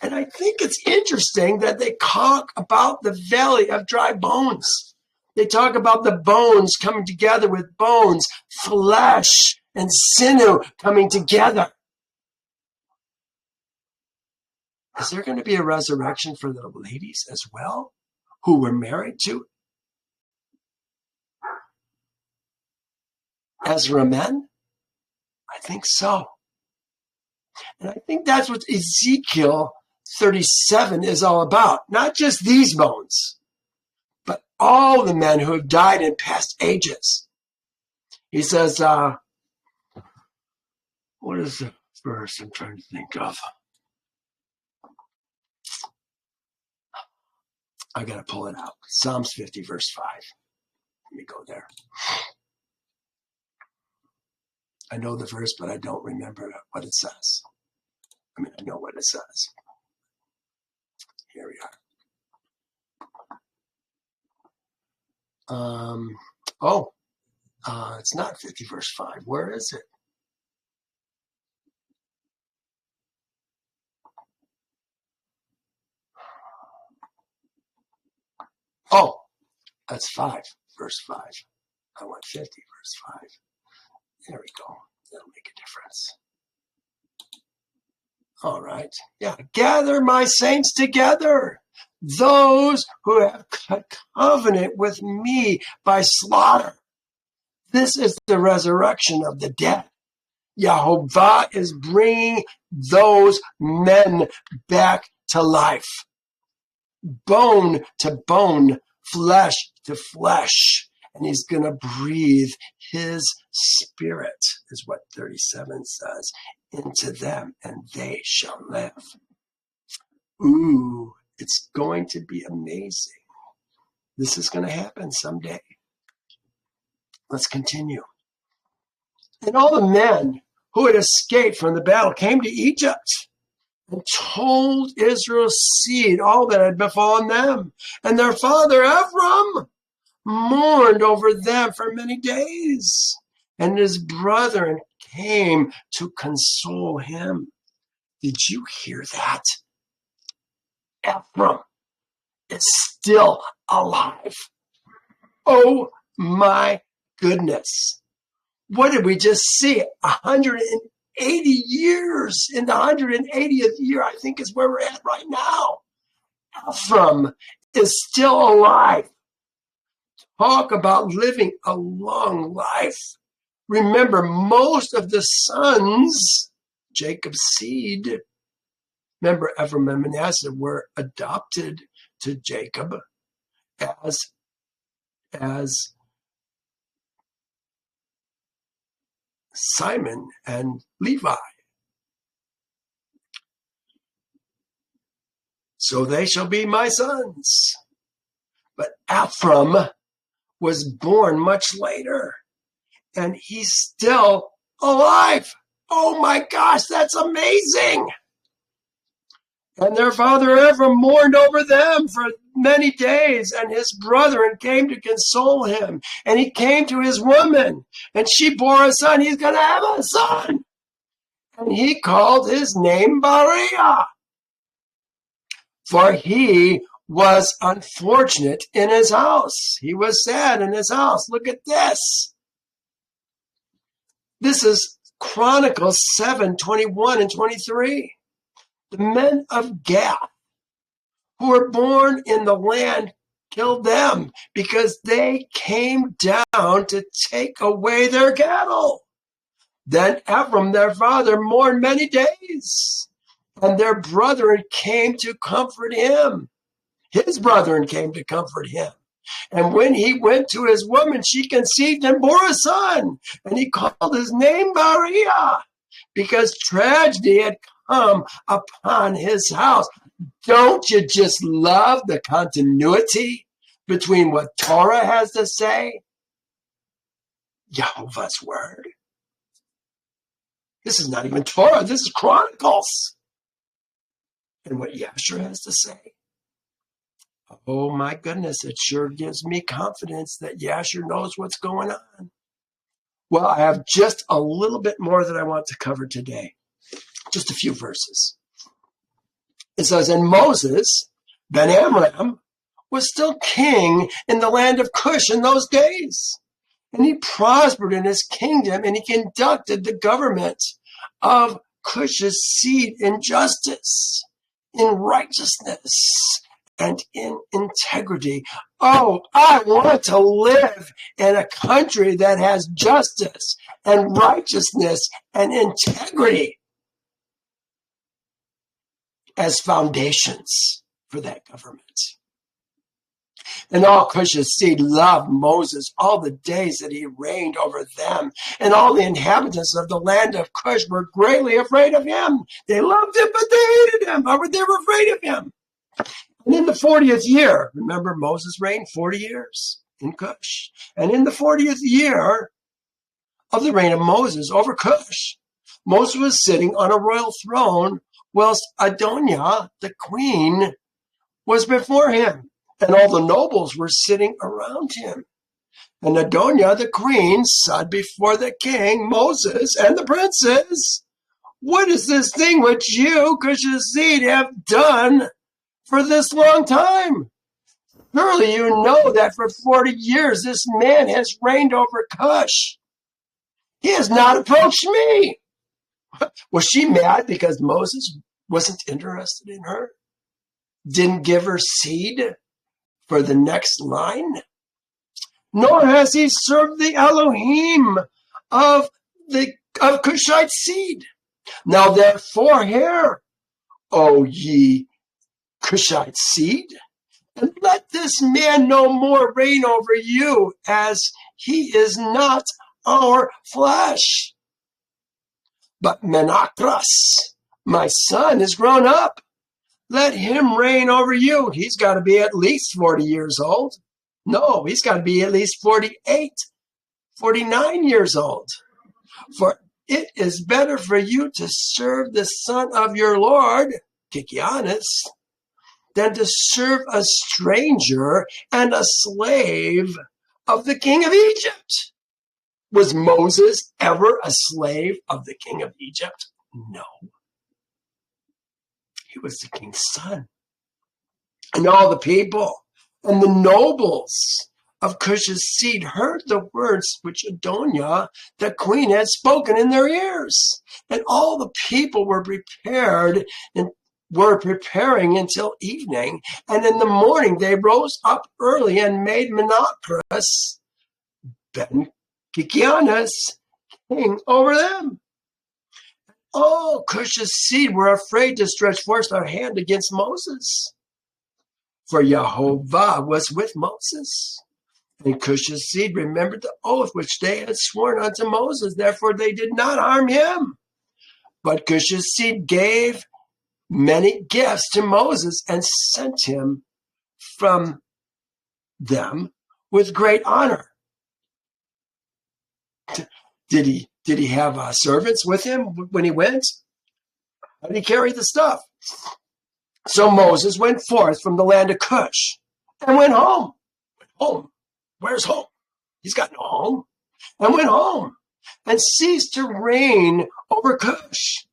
And I think it's interesting that they talk about the valley of dry bones. They talk about the bones coming together with bones, flesh and sinew coming together. Is there going to be a resurrection for the ladies as well, who were married to Ezra men? I think so. And I think that's what Ezekiel 37 is all about. Not just these bones, but all the men who have died in past ages. He says, what is the verse I'm trying to think of? I got to pull it out. Psalms 50, verse 5. Let me go there. I know the verse, but I don't remember what it says. I mean, I know what it says. Here we are. It's not 50, verse 5. Where is it? Oh, that's 5, verse 5. I want 50, verse 5. There we go. That'll make a difference. All right. Yeah. Gather my saints together, those who have cut covenant with me by slaughter. This is the resurrection of the dead. Yehovah is bringing those men back to life. Bone to bone, flesh to flesh. And he's going to breathe his spirit, is what 37 says, into them, and they shall live. Ooh, it's going to be amazing. This is going to happen someday. Let's continue. And all the men who had escaped from the battle came to Egypt and told Israel's seed all that had befallen them and their father Abram. mourned over them for many days, and his brethren came to console him. Did you hear that? Abram is still alive. Oh my goodness. What did we just see? 180 years. In the 180th year, I think is where we're at right now. Abram is still alive. Talk about living a long life. Remember, most of the sons, Jacob's seed, remember, Ephraim and Manasseh were adopted to Jacob as Simon and Levi. So they shall be my sons. But Abram was born much later, and he's still alive. Oh my gosh, that's amazing. And their father Abram mourned over them for many days, and his brethren came to console him. And he came to his woman, and she bore a son. He's going to have a son. And he called his name Bariah, for he was unfortunate in his house. He was sad in his house. Look at this. This is Chronicles 7:21 and 23. The men of Gath who were born in the land killed them because they came down to take away their cattle. Then Abram, their father, mourned many days, and their brethren came to comfort him. His brethren came to comfort him. And when he went to his woman, she conceived and bore a son, and he called his name Bariah, because tragedy had come upon his house. Don't you just love the continuity between what Torah has to say, Yehovah's word? This is not even Torah, this is Chronicles. And what Yasher has to say. Oh my goodness, it sure gives me confidence that Yasher knows what's going on. Well, I have just a little bit more that I want to cover today. Just a few verses. It says, and Moses, ben Amram, was still king in the land of Cush in those days. And he prospered in his kingdom, and he conducted the government of Cush's seed in justice, in righteousness, and in integrity. Oh, I want to live in a country that has justice and righteousness and integrity as foundations for that government. And all Cush's seed loved Moses all the days that he reigned over them. And all the inhabitants of the land of Cush were greatly afraid of him. They loved him, but they hated him. They were afraid of him. And in the 40th year, remember Moses reigned 40 years in Cush. And in the 40th year of the reign of Moses over Cush, Moses was sitting on a royal throne, whilst Adoniah, the queen, was before him. And all the nobles were sitting around him. And Adoniah, the queen, said before the king, Moses, and the princes, what is this thing which you, Cush's seed, have done for this long time? Surely you know that for 40 years this man has reigned over Cush. He has not approached me. Was she mad because Moses wasn't interested in her? Didn't give her seed for the next line? Nor has he served the Elohim of Cushite seed. Now therefore hear, O ye Cushite seed, and let this man no more reign over you, as he is not our flesh. But Menacras, my son, is grown up. Let him reign over you. He's got to be at least 40 years old. No, he's got to be at least 48, 49 years old. For it is better for you to serve the son of your Lord, Kikianis, than to serve a stranger and a slave of the king of Egypt. Was Moses ever a slave of the king of Egypt? No. He was the king's son. And all the people and the nobles of Cush's seed heard the words which Adoniah, the queen, had spoken in their ears. And all the people were prepared and were preparing until evening. And in the morning they rose up early and made Menacrus ben Kikianus king over them. All Cush's seed were afraid to stretch forth their hand against Moses, for Yehovah was with Moses. And Cush's seed remembered the oath which they had sworn unto Moses. Therefore they did not harm him. But Cush's seed gave many gifts to Moses and sent him from them with great honor. Did he have servants with him when he went? How did he carry the stuff? So Moses went forth from the land of Cush and went home. Home. Where's home? He's got no home. And went home and ceased to reign over Cush.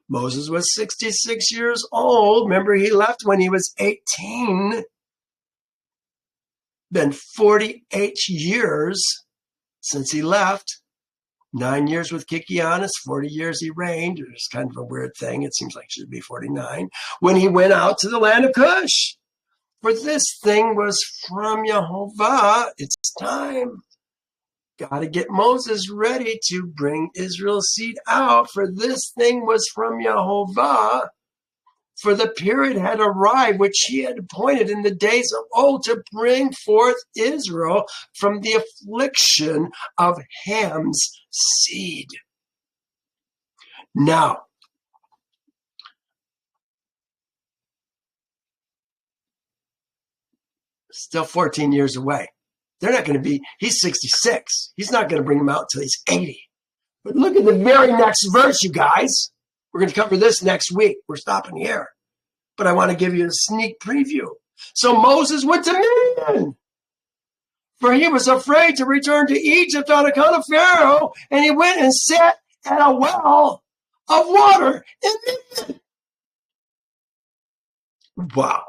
Moses was 66 years old. Remember, he left when he was 18. Been 48 years since he left. 9 years with Kikianus, 40 years he reigned. It's kind of a weird thing. It seems like it should be 49. When he went out to the land of Cush. For this thing was from Yehovah. It's time. Got to get Moses ready to bring Israel's seed out. For this thing was from Yehovah. For the period had arrived which he had appointed in the days of old to bring forth Israel from the affliction of Ham's seed. Now, still 14 years away. They're not going to be, he's 66. He's not going to bring them out until he's 80. But look at the very next verse, you guys. We're going to cover this next week. We're stopping here. But I want to give you a sneak preview. So Moses went to Midian, for he was afraid to return to Egypt on account of Pharaoh, and he went and sat at a well of water in Midian. Wow.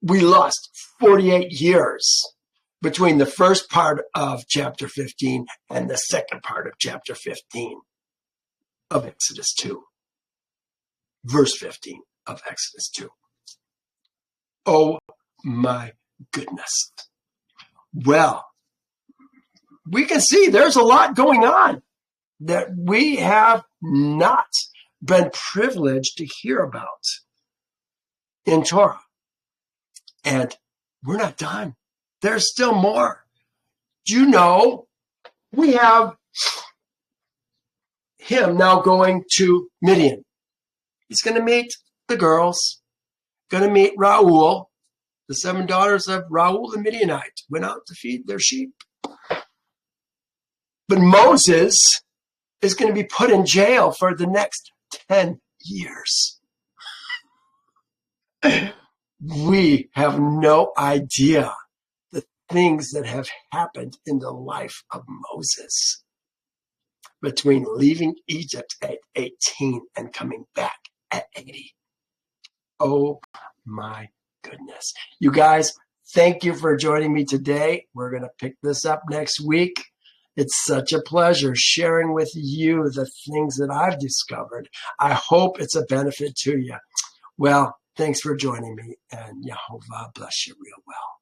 We lost 48 years between the first part of chapter 15 and the second part of chapter 15 of Exodus 2. Verse 15 of Exodus 2. Oh my goodness. Well, we can see there's a lot going on that we have not been privileged to hear about in Torah. And we're not done. There's still more. Do you know, we have him now going to Midian. He's going to meet the girls, going to meet Raul. The 7 daughters of Raul the Midianite went out to feed their sheep. But Moses is going to be put in jail for the next 10 years. We have no idea the things that have happened in the life of Moses between leaving Egypt at 18 and coming back at 80. Oh my goodness. You guys, thank you for joining me today. We're going to pick this up next week. It's such a pleasure sharing with you the things that I've discovered. I hope it's a benefit to you. Well, thanks for joining me, and Yehovah bless you real well.